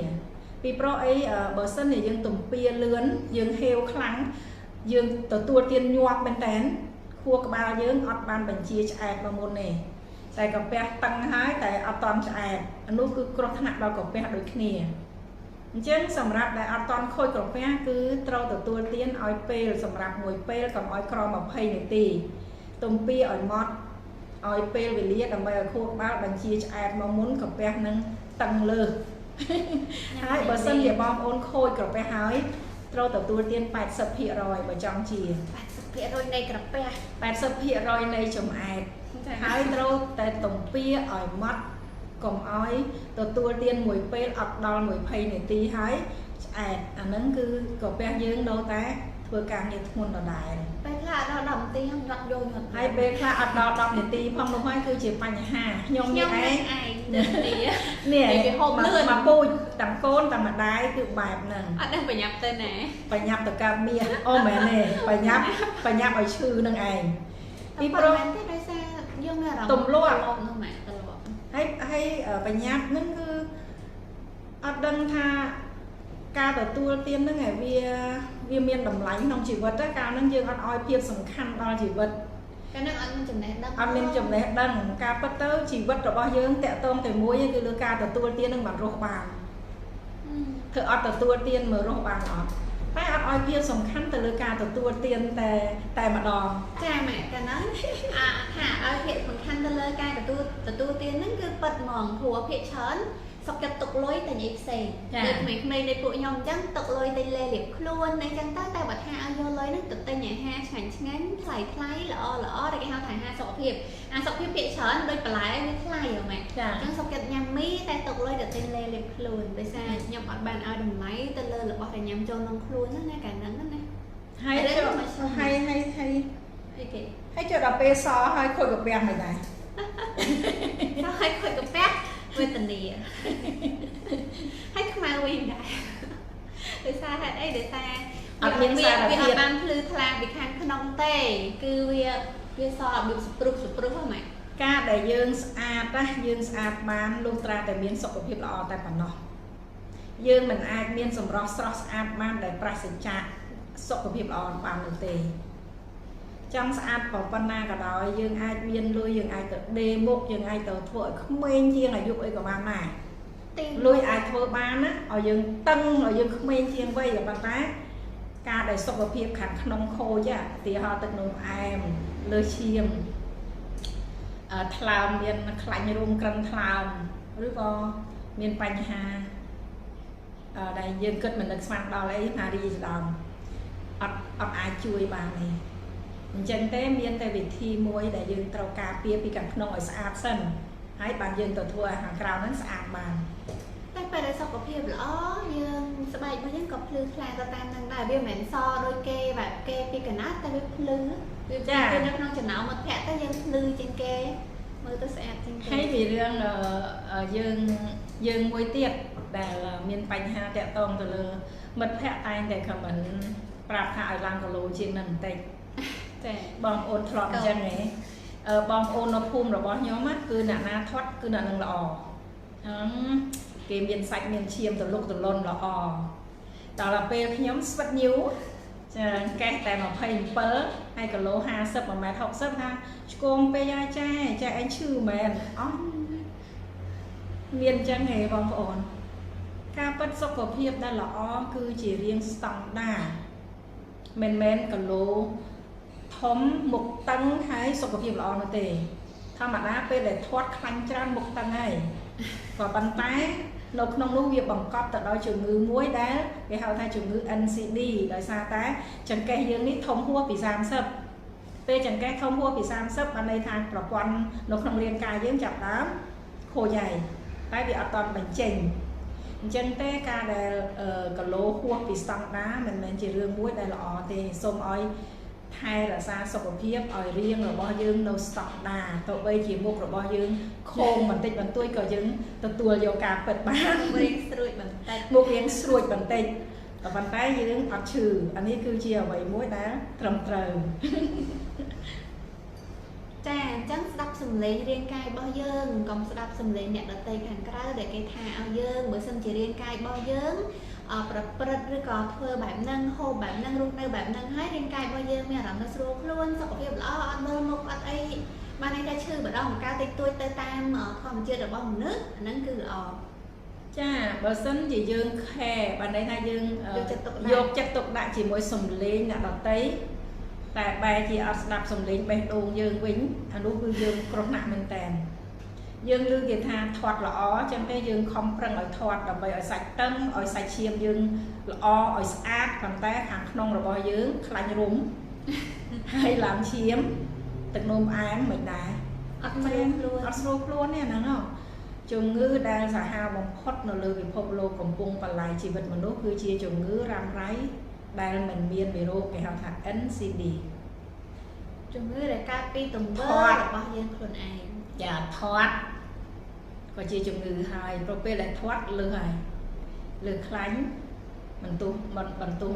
ពីព្រោះអីបើសិនជាយើងទំពាលឿនយើងហេវខ្លាំងយើងទទួលទានញាប់មែនតើខួរក្បាលយើងអត់បានបញ្ជាឆ្អែតមកមុនទេតែកាពះតឹងហើយតែអត់តន់ឆ្អែតអានោះគឺគ្រោះថ្នាក់ដល់កាពះដូចគ្នាអញ្ចឹងសម្រាប់ដែលអត់តន់ខូចក្រពះគឺត្រូវទទួលទានឲ្យពេលសម្រាប់មួយពេលកុំឲ្យក្រ20នាទីទំពាឲ្យម៉ត់ឲ្យពេលវេលាដើម្បីឲ្យខួរក្បាលបញ្ជាឆ្អែតមកមុនកាពះនឹងតឹងលើហើយបើសិនជាបងប្អូនខូចក្រពះហើយត្រូវទទួលទាន 80% បើចង់ជា 80% នៃក្រពះ 80% នៃចម្អែតហើយត្រូវតែទំពាឲ្យម៉ត់កុំឲ្យទទួលទានមួយពេលអត់ដល់20នាទីហើយឆ្អែតអាហ្នឹងគឺកាពះយើងនៅតែធ្វើការងារធ្ងន់ដដែលពេលខ្លះដល់10នាទីខ្ញុំរត់យកញ៉ាំហើយពេលខ្លះអត់ដល់10នាទីផងនោះហើយគឺជាបញ្ហាខ្ញុំនេះឯងនេះវាហូបលឿនមកពូជទាំងកូនទាំងម្ដាយគឺបែបហ្នឹងអត់ដឹងបញ្ញាប់ទៅណាបញ្ញាប់ទៅកើតមាសអូមែនទេបញ្ញាប់ឲ្យឈឺនឹងឯងពីព្រោះទេដោយសារយើងមានអារម្មណ៍ទម្លាប់នោះម៉ែទម្លាប់ហើយបញ្ញាប់ហ្នឹងគឺអត់ដឹងថា ការទទួលទានហ្នឹងឯងវាមានតម្លៃក្នុងជីវិតកាលហ្នឹងយើងអត់ឲ្យភាពសំខាន់ដល់ជីវិតកាលហ្នឹងអត់មានចំណេះដឹងអត់មានចំណេះដឹងការពិតទៅជីវិតរបស់យើងតាក់ទងតែមួយគឺលើការទទួលទាននឹងបានរស់បានធ្វើអត់ទទួលទានមើលរស់បានអត់តែអត់ឲ្យភាពសំខាន់ទៅលើការទទួលទានតែម្ដងចាម៉ែកាលហ្នឹងថាឲ្យភាពសំខាន់ទៅលើការទទួលទានហ្នឹងគឺប៉ិតហ្មងព្រោះភាគច្រើនសុកចិត្តទុកលុយតែនិយាយផ្សេងដូចក្មេងៗនៃពួកខ្ញុំអញ្ចឹងទុកលុយទៅលេរៀបខ្លួនអីចឹងទៅតែបើថាឲ្យយកលុយហ្នឹងទៅទិញអាហារឆ្ងាញ់ឆ្ងាញ់ថ្លៃថ្លៃល្អដែលគេហៅថាអាហារសុខភាពភាគច្រើនដូចបន្លែវាថ្លៃហ៎ម៉ែអញ្ចឹងសុកចិត្តញ៉ាំមីតែទុកលុយទៅទិញលេរៀបខ្លួនដោយសារខ្ញុំអត់បានឲ្យតម្លៃទៅលើរបស់ដែលញ៉ាំចូលក្នុងខ្លួនហ្នឹងណាកាលហ្នឹងណាហើយអីគេហើយចុះដល់ពេលសហើយខូចកាពះមិនដែរសហើយខូចកាពះវេទនាហើយខ្មៅវិញដែរដោយសារហេតុអីដោយសារអត់មានសារធាតុវាអត់បានភ្លឺថ្លាពីខាងក្នុងទេគឺវាសរបៀបសព្រុសហ្នឹងម៉ែការដែលយើងស្អាតណាយើងស្អាតបានលុះត្រាតែមានសុខភាពល្អតែប៉ុណ្ណោះយើងមិនអាចមានសម្រស់ស្រស់ស្អាតបានដែលប្រាសចាកសុខភាពល្អបាននោះទេចង់ស្អាតប៉ុណ្ណាក៏ដោយយើងអាចមានលុយយើងអាចទៅដេរមុខយើងអាចទៅធ្វើឲ្យក្មេងជាងអាយុអីក៏បានដែរលុយអាចធ្វើបានណាឲ្យយើងតឹងឲ្យយើងក្មេងជាងវ័យក៏ប៉ុន្តែការដែលសុខភាពខាងក្នុងខូចឧទាហរណ៍ទឹកនោមផ្អែមលើសឈាមថ្លើមមានខ្លាញ់រួមក្រឹងថ្លើមឬក៏មានបញ្ហាដែលយើងគិតមិននឹកស្មានដល់អីថារីស្ដំអត់អាចជួយបានទេអញ្ចឹងទេមានតែវិធីមួយដែលយើងត្រូវការពារពីខាងក្នុងឲ្យស្អាតសិនហើយបានយើងទៅធ្វើឲ្យខាងក្រៅហ្នឹងស្អាតបានតែពេលដែលសុខភាពល្អយើងស្បែករបស់យើងក៏ភ្លឺថ្លាទៅតាមហ្នឹងដែរវាមិនមែនសដូចគេបែបគេពីកណាត់តែវាភ្លឺវាចានៅក្នុងចំណោមមិត្តភក្តិទៅយើងភ្លឺជាងគេមើលទៅស្អាតជាងគេហើយវារឿងយើងមួយទៀតដែលមានបញ្ហាតាក់ទងទៅលើមិត្តភក្តិតែងតែខមមិនប្រាប់ថាឲ្យឡើងគីឡូជាងនឹងបន្តិចចាបងប្អូនធ្លាប់អញ្ចឹងហ៎បងប្អូននៅភូមិរបស់ខ្ញុំគឺអ្នកណាធាត់គឺអ្នកនឹងល្អគេមានសាច់មានឈាមទលុកទលន់ល្អដល់ពេលខ្ញុំស្វិតញូចាកេះតែ27ហើយគីឡូ50 1.60 ម៉ែត្រថាឆ្គងពេកហើយចាឯងឈឺមែនអស់មានអញ្ចឹងហ៎បងប្អូនការពិតសុខភាពដែលល្អគឺជារៀងស្តង់ដារមិនមែនគីឡូធំមុខតឹងហើយសុខភាពល្អនោះទេធម្មតាពេលដែលធាត់ខ្លាញ់ច្រើនមុខតឹងហើយក៏ប៉ុន្តែនៅក្នុងនោះវាបង្កប់ទៅដោយជំងឺមួយដែលគេហៅថាជំងឺ NCD ដោយសារតែចង្កេះយើងនេះធំហួសពី30ពេលចង្កេះធំហួសពី30បានន័យថាប្រព័ន្ធនៅក្នុងរាងកាយយើងចាប់ដើមខូចហើយតែវាអត់តបញ្ចេញអញ្ចឹងទេការដែលគីឡូហួសពីស្តង់ដារមិនមែនជារឿងមួយដែលល្អទេសូមឲ្យថែរក្សាសុខភាពឲ្យរាងរបស់យើងនៅស្តង់ដារទោះបីជាមុខរបស់យើងខូងបន្តិចបន្តួចក៏យើងទទួលយកការពិតបានរៀងស្រួយបន្តិចមុខរៀងស្រួយបន្តិចក៏ប៉ុន្តែយើងអត់ឈឺអានេះគឺជាអ្វីមួយដែលត្រឹមត្រូវចាអញ្ចឹងស្ដាប់សំឡេងរាងកាយរបស់យើងកុំស្ដាប់សំឡេងអ្នកដទៃខាងក្រៅដែលគេថាឲ្យយើងបើសិនជារាងកាយរបស់យើងប្រព្រឹត្តឬក៏ធ្វើបែបហ្នឹងហូបបែបហ្នឹងរស់នៅបែបហ្នឹងហើយរាងកាយរបស់យើងមានអារម្មណ៍ថាស្រួលខ្លួនសុខភាពល្អអត់មើលមុខអត់អីបានន័យថាឈឺម្ដងម្កាលតិចតួចទៅតាមធម្មជាតិរបស់មនុស្សអាហ្នឹងគឺល្អចាបើសិនជាយើងខែបានន័យថាយើងយកចិត្តទុកដាក់ជាមួយសំឡេងអ្នកដទៃតែបែរជាអត់ស្ដាប់សំឡេងបេះដូងយើងវិញអានោះគឺយើងគ្រោះថ្នាក់មែនតើយើងឮគេថាធាត់ល្អអញ្ចឹងទេយើងខំប្រឹងឲ្យធាត់ដើម្បីឲ្យសាច់តឹងឲ្យសាច់ឈាមយើងល្អឲ្យស្អាតប៉ុន្តែខាងក្នុងរបស់យើងខ្លាញ់រុំហើយឡើងឈាមទឹកនោមផ្អែមមិនដែរអត់ស្រួលខ្លួនទេហ្នឹងជំងឺដែលសាហាវបំផុតនៅលើពិភពលោកកំពុងបន្លាយជីវិតមនុស្សគឺជាជំងឺរ៉ាំរ៉ៃដែលមិនមានមេរោគគេហៅថា NCD ជំងឺដែលកើតពីទង្វើរបស់យើងខ្លួនឯងចាធាត់ក៏ជាជំងឺហើយព្រោះពេលដែលធាត់លើហើយលើខ្លាញ់បន្ទុះ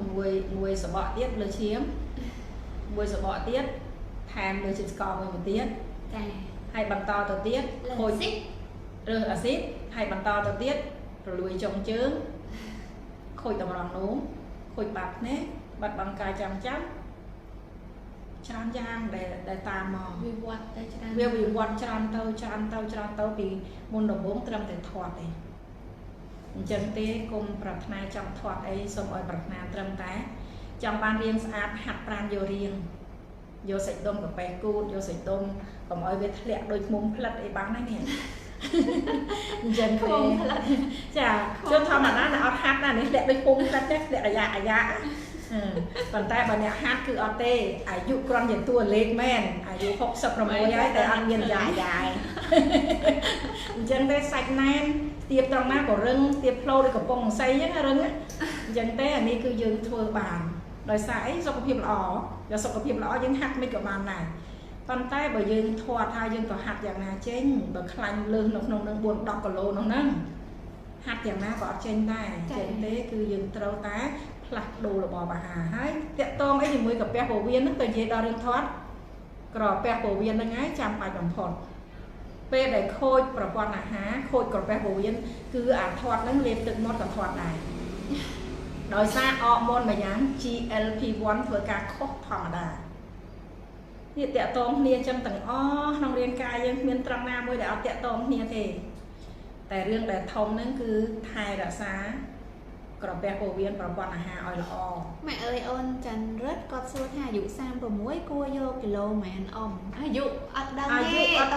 មួយសបកទៀតលើឈាមមួយសបកទៀតថែមលើជាតិស្ករមួយទៀតចាហើយបន្តទៅទៀតខូចរើសអាស៊ីតហើយបន្តទៅទៀតរលួយចុងជើង ខូចតម្រង់នោះខូចបាត់នេះបាត់បង់កាយចាំចាំច្រើនយ៉ាងដែលតាមមក វិវត្តតែច្រើន វាវិវត្តច្រើនទៅពីមុនដំបូងត្រឹមតែធាត់ទេអញ្ចឹងទេគុំប្រាថ្នាចង់ធាត់អីសូមឲ្យប្រាថ្នាត្រឹមតែចង់បានរៀងស្អាតហាត់ប្រាណយករៀងយកសាច់ដុំកាប៉េគូតយកសាច់ដុំកុំឲ្យវាធ្លាក់ដូចមុំផ្លិតអីបានណានេះអញ្ចឹងទេចាចូលធម្មតាណាអត់ហាត់ណានេះធ្លាក់ដូចពុំផ្លិតទេធ្លាក់អាយ៉ាប៉ុន្តែបើអ្នកហាត់គឺអត់ទេអាយុគ្រាន់ជាតួលេខមែនអាយុ66ហើយតែអត់មានយ៉ាអញ្ចឹងទេសាច់ណែនទៀបត្រង់ណាក៏រឹងទៀបផ្លោដូចកំប៉ុងស័យអញ្ចឹងរឹងអញ្ចឹងទេអានេះគឺយើងធ្វើបានដោយសារអីសុខភាពល្អយកសុខភាពល្អយើងហាត់មិនក៏បានដែរប៉ុន្តែបើយើងធាត់ហើយយើងក៏ហាត់យ៉ាងណាចេញបើខ្លាញ់លើសនៅក្នុងនឹង4-10គីឡូនោះហ្នឹងហាត់យ៉ាងណាក៏អត់ចេញដែរចេញទេគឺយើងត្រូវតែផ្លាស់ប្ដូររបបអាហារហើយតាក់ទងអីជាមួយកាពះពោះវៀនហ្នឹងទៅនិយាយដល់រឿងធាត់ក្រពះពោះវៀនហ្នឹងហើយចាំបាច់បំផុតពេលដែលខូចប្រព័ន្ធអាហារខូចក្រពះពោះវៀនគឺអាធាត់ហ្នឹងលេបទឹកមាត់ក៏ធាត់ដែរដោយសារអរម៉ូនមួយយ៉ាង GLP-1 ធ្វើការខុសធម្មតានេះតាក់ទងគ្នាអញ្ចឹងទាំងអស់ក្នុងរាងកាយយើងគ្មានត្រង់ណាមួយដែលអត់តាក់ទងគ្នាទេតែរឿងដែលធំហ្នឹងគឺថែរក្សាក្រពះពោះវៀនប្រព័ន្ធអាហារឲ្យល្អម៉ែអើយអូនច័ន្ទរិទ្ធគាត់សួរថាអាយុ36គួរយកគីឡូមែនអ៊ំអាយុអត់ដឹងទេអាយុអត់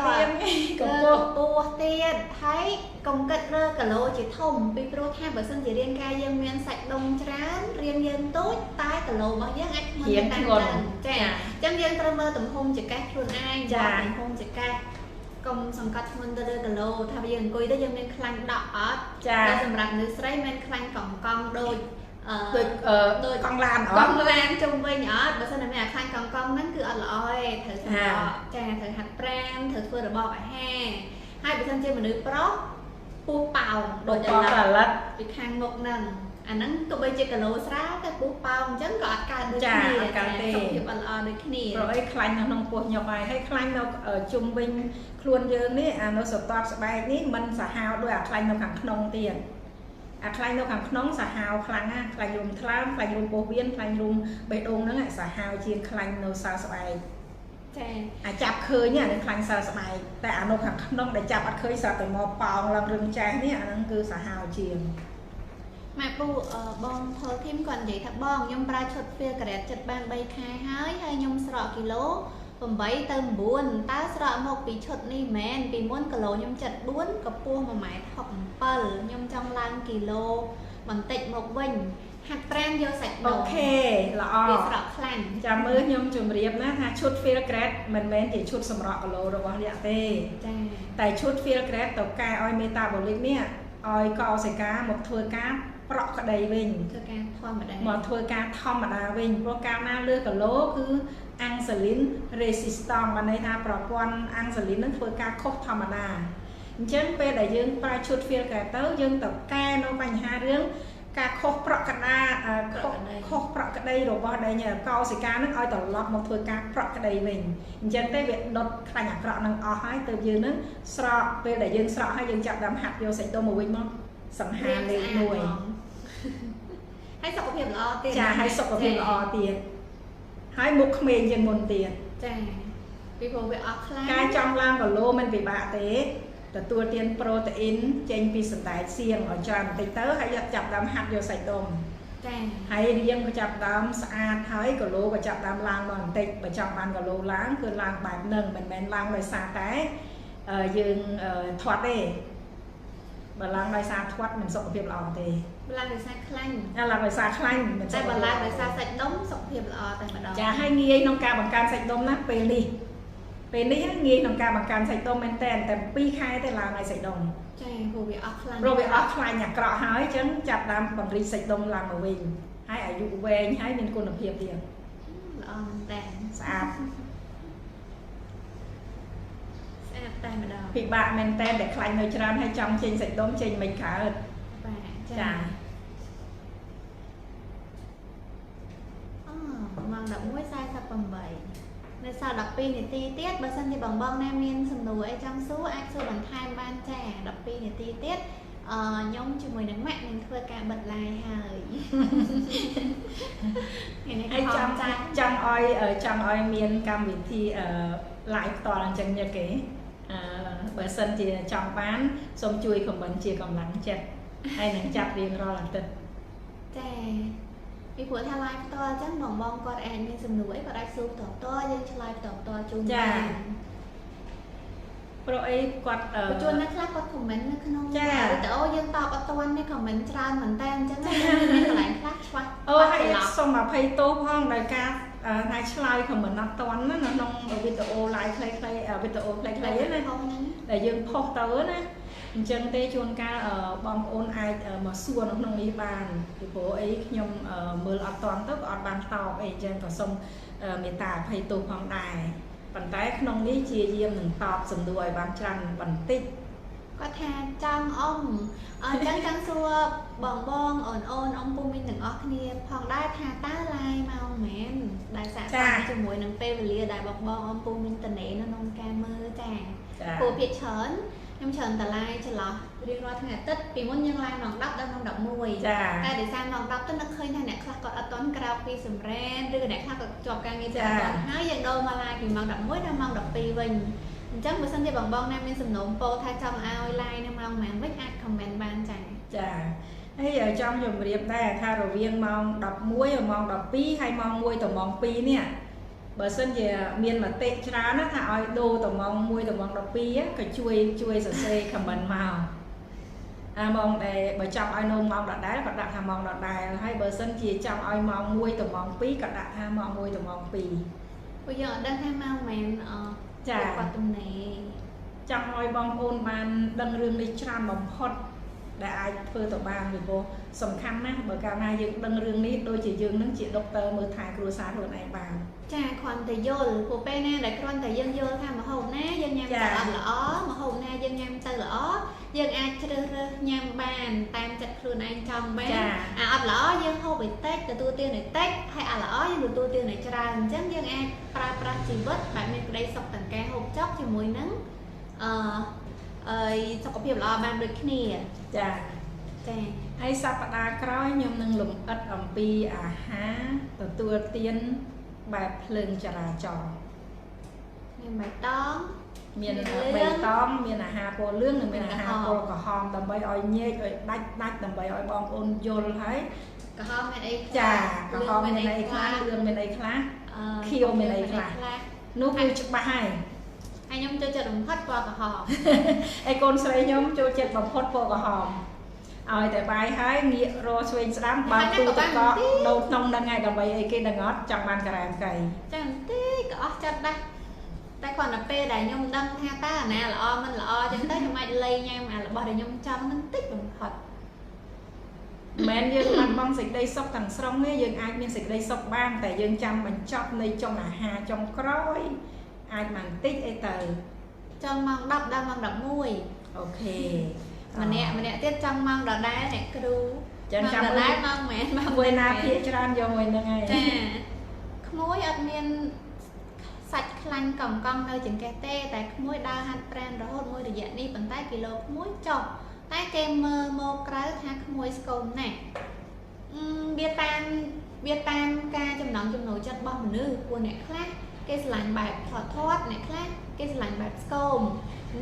ទៀងកម្ពស់ទៀតហើយកុំគិតរើគីឡូជាធំពីព្រោះថាបើសិនជារាងកាយយើងមានសាច់ដុំច្រើនរាងយើងតូចតែគីឡូរបស់យើងអាចមិនបានចាអញ្ចឹងយើងត្រូវមើលទំហំចង្កេះខ្លួនឯងទំហំចង្កេះកុំសង្កត់ធ្ងន់ទៅលើគីឡូថាយើងអង្គុយទៅយើងមានខ្លាញ់ដក់អត់ចាសម្រាប់មនុស្សស្រីមានខ្លាញ់កង់ដូចកង់ឡានអត់កង់ឡានជុំវិញអត់បើសិនតែមានអាខ្លាញ់កង់ហ្នឹងគឺអត់ល្អទេត្រូវសម្រក់ចាត្រូវហាត់ប្រាណត្រូវធ្វើរបបអាហារហើយបើសិនជាមនុស្សប្រុសពោះប៉ោងដូចរលឹកពីខាងមុខហ្នឹងអាហ្នឹងទោះបីជាគីឡូស្រាលតែពោះប៉ោងអញ្ចឹងក៏អត់កើតដូចគ្នាអត់កើតទេសុខភាពអត់ល្អដូចគ្នាព្រោះអីខ្លាញ់នៅក្នុងពោះញប់ហើយខ្លាញ់នៅជុំវិញខ្លួនយើងនេះអានៅសតបស្បែកនេះមិនសាហាវដោយអាខ្លាញ់នៅខាងក្នុងទៀតអាខ្លាញ់នៅខាងក្នុងសាហាវខ្លាំងណាខ្លាញ់រុំថ្លើមខ្លាញ់រុំពោះវៀនខ្លាញ់រុំបេះដូងហ្នឹងសាហាវជាងខ្លាញ់នៅសើស្បែកចាអាចាប់ឃើញអានឹងខ្លាញ់សើស្បែកតែអានៅខាងក្នុងដែលចាប់អត់ឃើញស្រាប់តែមកប៉ោងឡើងរឹងចាស់នេះអាហ្នឹងគឺសាហាវជាងម៉ែពូបងផលធីមគាត់និយាយថាបងខ្ញុំប្រើឈុត Feel Great ចិត្តបាន3ខែហើយខ្ញុំស្រកគីឡូ8ទៅ9តើស្រកមកពីឈុតនេះមែនពីមុនគីឡូខ្ញុំ74កម្ពស់1.67ម៉ែត្រខ្ញុំចង់ឡើងគីឡូបន្តិចមកវិញហាត់ប្រាណយកសាច់ដុំអូខេល្អវាស្រកខ្លាំងចាំមើលខ្ញុំជម្រាបណាថាឈុត Feel Great មិនមែនជាឈុតសម្រក់គីឡូរបស់អ្នកទេចាតែឈុត Feel Great ទៅកែឲ្យ metabolic នេះឲ្យកោសិកាមកធ្វើការប្រក់ក្តីវិញធ្វើការធម្មតាមកធ្វើការធម្មតាវិញព្រោះកាលណាលើគីឡូគឺអាំងសាលីន resistant បានន័យថាប្រព័ន្ធអាំងសាលីននឹងធ្វើការខុសធម្មតាអញ្ចឹងពេលដែលយើងប្រើឈុត Feel Great ទៅយើងទៅកែនៅបញ្ហារឿងការខុសប្រក់ក្តាខុសប្រក់ក្តីរបស់ដែលកោសិកានឹងឲ្យត្រឡប់មកធ្វើការប្រក់ក្តីវិញអញ្ចឹងទេវាដុតខ្លាញ់អាក្រក់នឹងអស់ហើយទៅយើងនឹងស្រកពេលដែលយើងស្រកហើយយើងចាប់ដើមហាត់យកសាច់ដុំមកវិញមកសង្ហាលេខ1ហើយសុខភាពល្អទៀតចាហើយសុខភាពល្អទៀតហើយមុខក្មេងជាងមុនទៀតចាពីព្រោះវាអត់ខ្លាំងការចង់ឡើងគីឡូមិនពិបាកទេទទួលទានប្រូតេអ៊ីនចេញពីសណ្តែកសៀងឲ្យច្រើនបន្តិចទៅហើយចាប់ដើមហាត់យកសាច់ដុំចាហើយរៀងក៏ចាប់ដើមស្អាតហើយគីឡូក៏ចាប់ដើមឡើងមកបន្តិចបើចង់បានគីឡូឡើងគឺឡើងបែបហ្នឹងមិនមែនឡើងដោយសារតែយើងធាត់ទេបើឡើងដោយសារធាត់មិនសុខភាពល្អទេបើឡើងដោយសារខ្លាញ់ឡើងដោយសារខ្លាញ់មិនតែបើឡើងដោយសារសាច់ដុំសុខភាពល្អតែម្ដងចាហើយងាយក្នុងការបង្កើនសាច់ដុំណាពេលនេះងាយក្នុងការបង្កើនសាច់ដុំមែនតែ2ខែទៅឡើងហើយសាច់ដុំចាព្រោះវាអស់ខ្លាញ់ព្រោះវាអស់ខ្លាញ់អាក្រក់ហើយអញ្ចឹងចាប់ដើមបង្រីកសាច់ដុំឡើងមកវិញហើយអាយុវែងហើយមានគុណភាពទៀតល្អមែនស្អាតតែម្ដងពិបាកមែនតែដែលខ្លាញ់នៅច្រើនហើយចង់ចេញសាច់ដុំចេញមិនកើតបាទចាម៉ោង 11:48 នៅសល់12នាទីទៀតបើសិនជាបងណាមានសំណួរអីចង់សួរអាចសួរបន្ថែមបានចា12នាទីទៀត nhóm cho mùi nắng mặn mình thưa cả bật lại hơi ai trong oi miền cam vị thì lại toàn chẳng nhớ cái bởi sân thì trong bán xong chui không bẩn chỉ còn lắng chặt hay nắng chặt riêng ro là tịch chà vì của thay live to chắc bỏng bong con anh nên sầm núi còn ai xuống to nhưng live to chung pro ấy quạt chuột nó khác quạt comment nó không chà tự ôi dân tao ở toan này comment tràn mình tan chắc nó lại khác quạt hay xong mà pay tô phong đại ca này slide comment nó toan nó nông video like play video play này để dân post tới nè chân tê chuồn ca bom ôn ai mà xua nó nông đi bàn thì phố ấy nhom mưa ở toàn tức ở bàn tàu ấy chân có sông miền tả pay tô phong đài bàn tay nông đi chia diêm mình tọt sầm đuôi bàn trăng bàn tích có tha trăng ông trăng xua bong bong ồn ông pu minh đừng ở kia phong đai tha tá lai mau mẹn đại xã cho mùi nâng pe về lìa đại bong bong ông pu minh tình ấy nó nông ca mơ chàng của việt chớn em chờn tà lai cho lọ riêng rồi thằng tích vì muốn nhân lai nòng đắp đâu nòng đập mùi ta để sang nòng đắp tức nó khơi thay nè khác còn ở toán cao phi sầm ren đưa nè khác còn chọc càng nghe chả hái dân đô mà lai vì mong đập muối đâu mong đập phi vinh chắc bữa sáng thì bằng bong nam bên sầm nộm po thay trong ao like nam mong màn mấy ad comment ban chàng bây giờ trong dùng điệp đây tha rồi viên mong đập muối rồi mong đập pi hay mong muối tầm mong pi nè bởi sân về miền mà tệ trá nó thà đô tầm mong đọc pi á cái chui sờ xe comment màu mong để bởi trong ai nông mong đặt đá còn đặt hà mong đặt đài hay bởi sân chỉ trong ai mong muối tầm mong pi còn đặt hà mong muối tầm mong pi bây giờ đang tham mong mèn qua tuần này trong ai bong ôn ban đăng rương đi tràn bóng hot để ai phơi tổ bàn người cô sầm khăn á bởi cả hai dương đăng rương ní đôi chỉ dương nâng chị doctor mơ thai cua sáng rồi này bàn chà còn thời dồn của pe nè để con thời dân vô tham mà hồn nè dân nhâm tờ lõ mà hồn nè dân nhâm tờ lõ dân ai chơi nhâm bàn tam chặt luôn anh trong bé lõ dân hô bị tết từ tua tiêu này tết hay lõ dân được tua tiêu này cho ra chắc dân ai pra chỉ vớt bạn mình đây sọc tầng cái hộp chóc cho mùi nắng sọc có việc lò bàn được nè chà hay sắp đa cõi nhom nâng lùm ất ẩm pi há từ tua tiên bài phơi chả là trò miền bài tóm miền bài tóm miền hà po lương miền hà po cả hòm tầm bay oi nhê oi đách tầm bay oi bong ôn vô thấy cả hòm miền ấy chả cả hòm miền ấy khá lương miền ấy khá khiêu miền ấy khá nút vui chụp bài hai nhóm chơi đồng phất qua cả hòm ai con xoay nhóm chơi đồng phất qua cả hòm tại bài hái nghĩa rồi xuyên sắm bao tu có đâu nông đang ngày gặp vậy kia đang ngót trong ban cà ràm cày chẳng tí có chắc đây tay còn là p đại nhung đâm ha ta nè là o mình là o chẳng tới cho mai lây nha mà là bỏ để nhung trong mình tích bằng thật men dương ăn bong dịch đây sốc thằng sông ấy dương ai miên dịch đây sốc ban tại dương chăm mình chọc đây trong là hà trong cõi ai mang tích ấy từ trong mong đập đang mong đập mùi ok mà nè tiếp trong mong đỏ đá nè cái đu chẳng mong đỏ đá mong mẹ mong quên na phía cho anh vô mình là ngày muối ăn miên sạch khăn cầm con nơi chừng cái tê tại muối đa han brand đó hôn muối được dạng đi bằng tay kilo muối chọc tay kem mô cái ha muối scone nè bia tan ca trong nồi chất bom nữ của nè khác cái lạnh bài thoát nè khác cái lạnh bài scone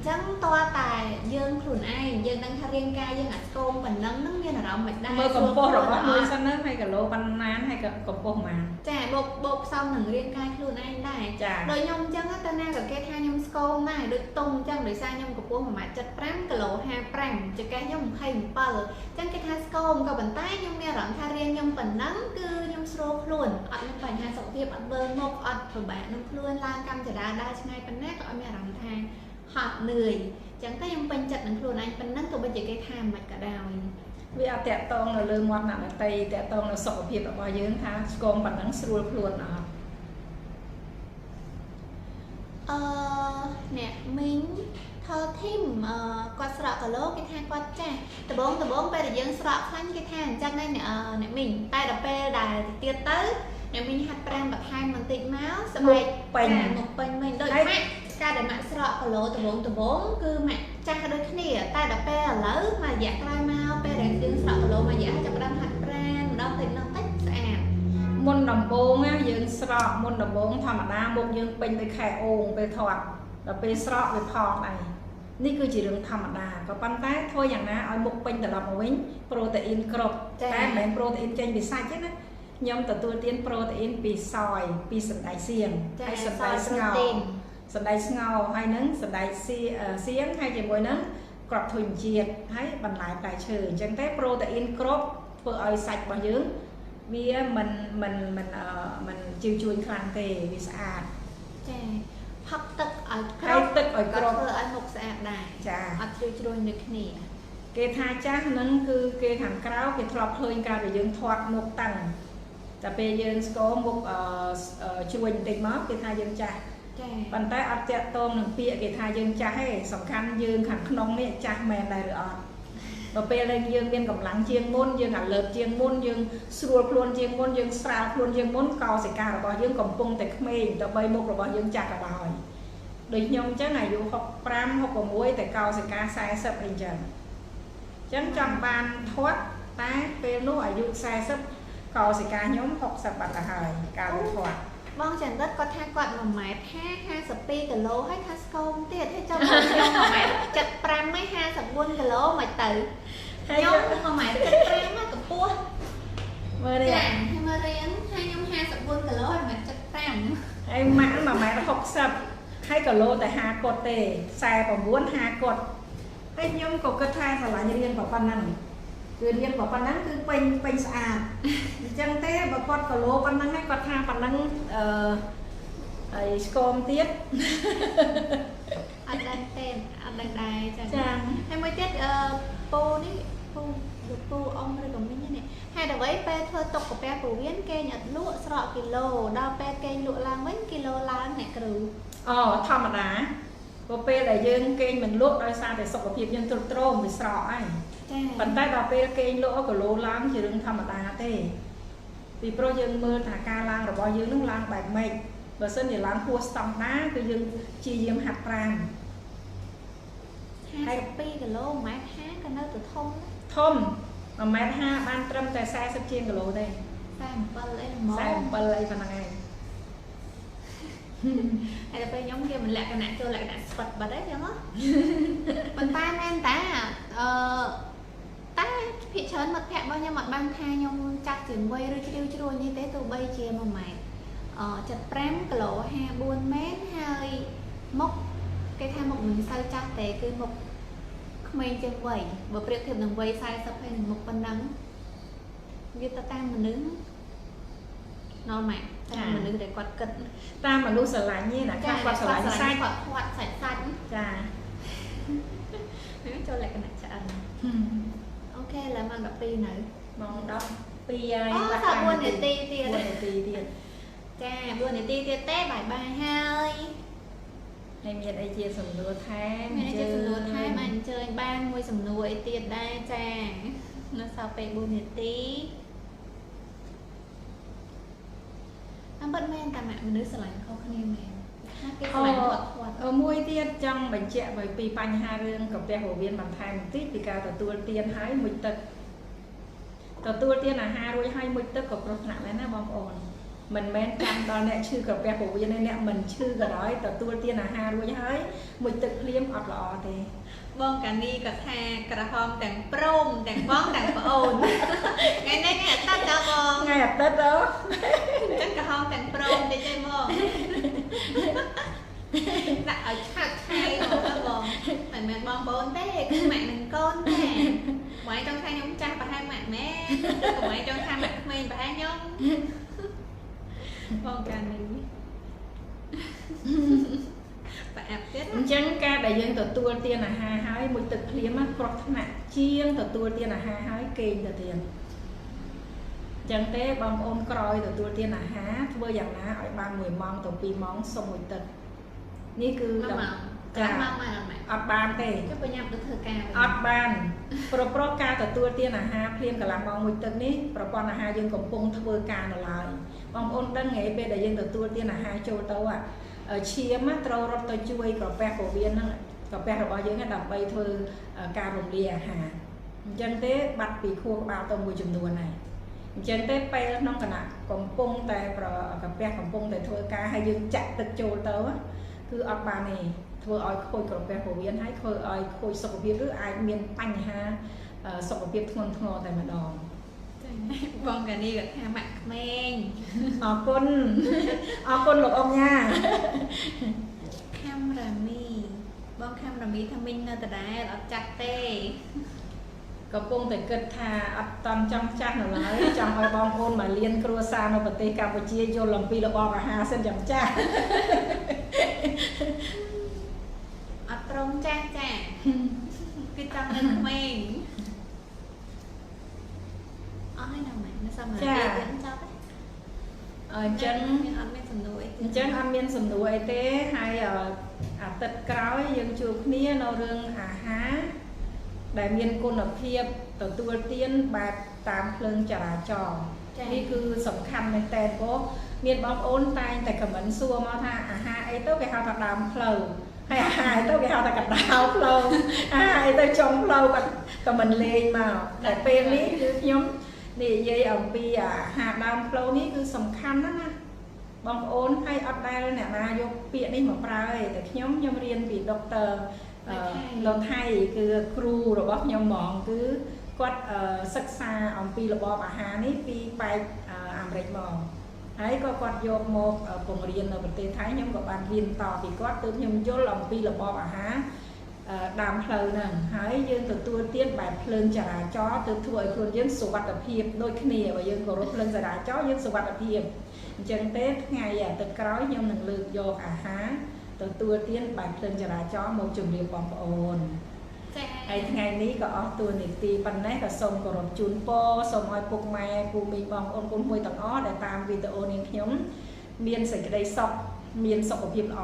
chẳng toa tài dương khuẩn ai dương đang thay riêng ca dương ạch côn mình nâng nâng như là rộng mệt đai mơ còn po rồi đó nuôi xanh nước hay cả lô ban nán hay cả còn po mà chà bột xong nâng riêng ca khuẩn ai đây đôi nhông chẳng á ta na cả cái thay nhông scone này được tung chẳng để xa nhông của po mà chặt prang cả lỗ ha prang cho cái nhông hay một bờ chẳng cái thay scone cả bàn tay nhông nghe rộng thay riêng nhông mình nâng cứ nhông sro khuẩn ở những phần hai sọc thiệp ở bơ một ở rồi bạn nhông khuẩn la cam chả đa ngay bên nét ở mẹ rộng thay họ lười chẳng thấy em bên chặt những luôn anh bên nắng tôi bây giờ cái tham mạch cả đào vì tẹt tông là lương ngoan nặng tay tẹt tông là sọc thiệp ở bao nhiêu tháng con bằng nắng sôi luôn nè mình thơ thêm quạt sọ cả lố cái thang quạt cha từ bốn bây giờ dân sọ khăn cái thang chắc đây nè mình tay đập pe đài tiệt tới nè mình hạt pram bạc hai mình tịt máu xong rồi một bên mình đợi mắt ការដែលម៉ាក់ស្រកគីឡូដំបងគឺម៉ាក់ចាស់ដូចគ្នាតែដល់ពេលឥឡូវមករយៈក្រោយមកពេលដែលយើងស្រកគីឡូមករយៈចាប់ផ្ដើមហាត់ប្រាណម្ដងតិចស្អាតមុនដំបូងយើងស្រកមុនដំបូងធម្មតាមុខយើងពេញដោយខែអូងពេលធាត់ដល់ពេលស្រកវាផងដែរនេះគឺជារឿងធម្មតាក៏ប៉ុន្តែធ្វើយ៉ាងណាឲ្យមុខពេញត្រឡប់មកវិញប្រូតេអ៊ីនគ្រប់តែមិនមែនប្រូតេអ៊ីនចេញពីសាច់ទេណាខ្ញុំទទួលទានប្រូតេអ៊ីនពីសយពីសណ្តែកសៀងហើយសណ្តែកស្ងោរសណ្តែកស្ងោរហើយនឹងសណ្តែកសៀងហើយជាមួយនឹងគ្រាប់ធុញជាតិហើយបន្លែផ្លែឈើអញ្ចឹងតែប្រូតេអ៊ីនគ្រប់ធ្វើឲ្យសាច់របស់យើងវាមិនជឿជួយខ្លាំងទេវាស្អាតចាផឹកទឹកឲ្យគ្រប់ទឹកឲ្យគ្រប់ធ្វើឲ្យមុខស្អាតដែរចាអត់ជ្រួញដូចគ្នាគេថាចាស់ហ្នឹងគឺគេខាងក្រៅគេធ្លាប់ឃើញការដែលយើងធាត់មុខតាំងតែពេលយើងស្គរមុខជ្រួញបន្តិចមកគេថាយើងចាស់ចាប៉ុន្តែអត់តាក់ទងនឹងពាក្យគេថាយើងចាស់ទេសំខាន់យើងខាងក្នុងនេះចាស់មែនដែរឬអត់បើពេលយើងមានកម្លាំងជាងមុនយើងអាលើកជាងមុនយើងស្រួលខ្លួនជាងមុនយើងស្រាលខ្លួនជាងមុនកោសិការបស់យើងកំពុងតែក្មេងទៅបីមុខរបស់យើងចាស់ក៏ដោយដូចខ្ញុំអញ្ចឹងអាយុ65 66តែកោសិកា40អីចឹងចង់បានធាត់តែពេលនោះអាយុ40កោសិកាខ្ញុំ60បាត់ទៅហើយការធាត់បងចន្ទិតគាត់ថាគាត់1ម៉ែត្រ52គីឡូហើយថាស្គមទៀតហើយចាំខ្ញុំ1ម៉ែត្រ75ហើយ54គីឡូមិនទៅខ្ញុំ1ម៉ែត្រ75មកកម្ពស់មើលនេះហើយមើលរៀនហើយខ្ញុំ54គីឡូហើយ1ម៉ែត្រ75ហើយម៉ាក់1ម៉ែត្រ60ហើយគីឡូតែ50គាត់ទេ49 50គាត់ហើយខ្ញុំក៏គិតថាស្រឡាញ់រៀនប៉ុណ្ណឹងគឺរៀនប៉ុណ្ណឹងគឺពេញស្អាតអញ្ចឹងទេបើគាត់គីឡូប៉ុណ្ណឹងហើយគាត់ថាប៉ុណ្ណឹងហើយស្គមទៀតអត់ដឹងទេអត់ដឹងដែរចាហើយមួយទៀតពូនេះពូអ៊ំឬក៏មីងនេះហេតុអ្វីពេលធ្វើទុកកាពះពោះវៀនគេអត់លក់ស្រកគីឡូដល់ពេលគេលក់ឡើងវិញគីឡូឡើងអ្នកគ្រូអូធម្មតាព្រោះពេលដែលយើងគេងមិនលក់ដោយសារតែសុខភាពយើងទ្រុឌទ្រោមវាស្រកហើយប៉ុន្តែដល់ពេលគេងលក់គីឡូឡើងជារឿងធម្មតាទេពីព្រោះយើងមើលថាការឡើងរបស់យើងនឹងឡើងបែបម៉េចបើសិនជាឡើងហួសស្តង់ដារគឺយើងជាយាមហាត់ប្រាណ52គីឡូ1ម៉ែត្រ50ក៏នៅតែធំ1ម៉ែត្រ50បានត្រឹមតែ40ជាងគីឡូទេ47អីហ្មង47អីប៉ុណ្ណឹងឯងហើយដល់ពេលខ្ញុំគេមិនលក្ខណៈចូលលក្ខណៈស្វិតបាត់ទេចឹងហ៎ប៉ុន្តែមែនតាតែភាគច្រើនមិត្តភក្តិរបស់ខ្ញុំអត់បានថាខ្ញុំចាស់ជាងវ័យឬជ្រាវជ្រួញនេះទេទោះបីជា1ម៉ែត្រ75គីឡូ54ម៉ែត្រហើយមុខគេថាមុខមិនសូវចាស់ទេគឺមុខក្មេងជាងវ័យបើប្រៀបធៀបនឹងវ័យ40ហើយនឹងមុខប៉ុណ្ណឹងវាទៅតាមមនុស្សណោម៉ែតាមមនុស្សដែលគាត់គិតតាមមនុស្សស្រឡាញ់នេះណាគាត់ស្រឡាញ់សាច់គាត់ធាត់សាច់ចាចូលលក្ខណៈឆ្អិនអូខេឡើយម៉ោង12នៅម៉ោង12ហើយតែ4នាទីទៀត4នាទីទៀតចា4នាទីទៀតទេបាយហើយហើយមានអីជាសំណួរថែមមានអីជាសំណួរថែមអញ្ជើញបានមួយសំណួរអីទៀតដែរចានៅសល់ពេល4នាទីពិតមែនតែមនុស្សស្រឡាញ់ខុសគ្នាមែនថាគេស្រឡាញ់គាត់មួយទៀតចង់បញ្ជាក់ពីបញ្ហារឿងកាពះពោះវៀនបន្ថែមបន្តិចពីការទទួលទានហើយមួយទឹកទទួលទានអាហាររួចហើយមួយទឹកក៏គ្រោះថ្នាក់ដែរណាបងប្អូនមិនមែនចាំដល់អ្នកឈឺកាពះពោះវៀនទេអ្នកមិនឈឺក៏ដោយទទួលទានអាហាររួចហើយមួយទឹកភ្លាមអត់ល្អទេបងកានីក៏ថាក្រហមទាំងព្រមទាំងបងទាំងប្អូនថ្ងៃនេះថ្ងៃអាទិត្យដល់បងថ្ងៃអាទិត្យចឹងក្រហមទាំងព្រមតិចទេបងដាក់ឲ្យឆាក់ឆាយបងមិនមែនបងប្អូនទេគឺម៉ាក់និងកូនទេម៉ែចង់ថាខ្ញុំចាស់ប្រហែលម៉ាក់ម៉ែឬក៏ម៉ែចង់ថាម៉ាក់ក្មេងប្រហែលខ្ញុំបងកានីប្រអាប់ទៀតអញ្ចឹងការដែលយើងទទួលទានអាហារហើយមួយទឹកភ្លាមគ្រោះថ្នាក់ជាងទទួលទានអាហារហើយគេងទៅទៀតអញ្ចឹងទេបងប្អូនក្រោយទទួលទានអាហារធ្វើយ៉ាងណាឲ្យបាន1ម៉ោងទៅ2ម៉ោងសុំមួយទឹកនេះគឺចាអត់បានទេចុះបញ្ញាទៅធ្វើការអត់បានប្រការទទួលទានអាហារភ្លាមកន្លះម៉ោងមួយទឹកនេះប្រព័ន្ធអាហារយើងកំពុងធ្វើការនៅឡើយបងប្អូនដឹងហ៎ពេលដែលយើងទទួលទានអាហារចូលទៅ ឈាមត្រូវរត់ទៅជួយក្រពះពោះវៀនហ្នឹងក្រពះរបស់យើងដើម្បីធ្វើការរំលាយអាហារអញ្ចឹងទេបាត់ពីខួរក្បាលទៅមួយចំនួនហើយអញ្ចឹងទេពេលក្នុងគណៈកំពុងតែក្រពះកំពុងតែធ្វើការហើយយើងចាក់ទឹកចូលទៅគឺអត់បានទេធ្វើឲ្យខូចក្រពះពោះវៀនហើយធ្វើឲ្យខូចសុខភាពឬអាចមានបញ្ហាសុខភាពធ្ងន់ធ្ងរតែម្ដងបងកានីក៏ថាម៉ាក់ក្មេងអរគុណលោកអ៊ំញ៉ាខាំរ៉ាមីបងខាំរ៉ាមីថាមីងនៅដដែលអត់ចាស់ទេកំពុងតែគិតថាអត់តន់ចង់ចាស់នៅឡើយចង់ឲ្យបងប្អូនមកលៀនគ្រួសារនៅប្រទេសកម្ពុជាយល់អំពីរបបអាហារសិនចាំចាស់អត់ត្រង់ចាស់ចាគឺចង់នៅក្មេងអស់ហើយណាម៉ែនៅសម័យយើងចប់អញ្ចឹងអត់មានសំណួរអីអញ្ចឹងអត់មានសំណួរអីទេហើយអាទិត្យក្រោយយើងជួបគ្នានៅរឿងអាហារដែលមានគុណភាពទទួលទានបែបតាមភ្លើងចរាចរណ៍នេះគឺសំខាន់មែនតើព្រោះមានបងប្អូនតែងតែខមមិនសួរមកថាអាហារអីទៅគេហៅថាដើមផ្លូវហើយអាហារទៅគេហៅថាកណ្ដាលផ្លូវអាហារអីទៅចុងផ្លូវគាត់ខមមិនលេងមកតែពេលនេះគឺខ្ញុំនិយាយអំពីអាហារដើមផ្លូវនេះគឺសំខាន់ណាស់បងប្អូនហើយអត់ដែលអ្នកណាយកពាក្យនេះមកប្រើទេតែខ្ញុំរៀនពីដុកទ័រលោកថៃគឺគ្រូរបស់ខ្ញុំហ្មងគឺគាត់សិក្សាអំពីរបបអាហារនេះពីបែបអាមេរិកមកហើយក៏គាត់យកមកបង្រៀននៅប្រទេសថៃខ្ញុំក៏បានរៀនតពីគាត់ទើបខ្ញុំយល់អំពីរបបអាហារដើមផ្លូវហ្នឹងហើយយើងទទួលទានបែបភ្លើងចរាចរណ៍ទើបធ្វើឲ្យខ្លួនយើងសុវត្ថិភាពដូចគ្នាបើយើងគោរពភ្លើងចរាចរណ៍យើងសុវត្ថិភាពអញ្ចឹងទេថ្ងៃអាទិត្យក្រោយខ្ញុំនឹងលើកយកអាហារទទួលទានបែបភ្លើងចរាចរណ៍មកជម្រាបបងប្អូនហើយថ្ងៃនេះក៏អស់តួនាទីប៉ុណ្ណេះក៏សូមគោរពជូនពរសូមឲ្យពុកម៉ែគូមីងបងប្អូនកូនមួយទាំងអស់ដែលតាមវីដេអូនេះខ្ញុំមានសេចក្តីសុខមានសុខភាពល្អ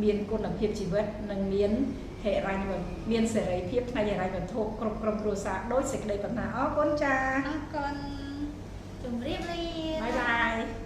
មានគុណភាពជីវិតនិងមានហិរញ្ញវត្ថុមានសេរីភាពផ្នែកហិរញ្ញវត្ថុគ្រប់ក្រុមគ្រួសារដោយសេចក្តីប្រាថ្នាអរគុណចាអរគុណជម្រាបលាបាយបាយ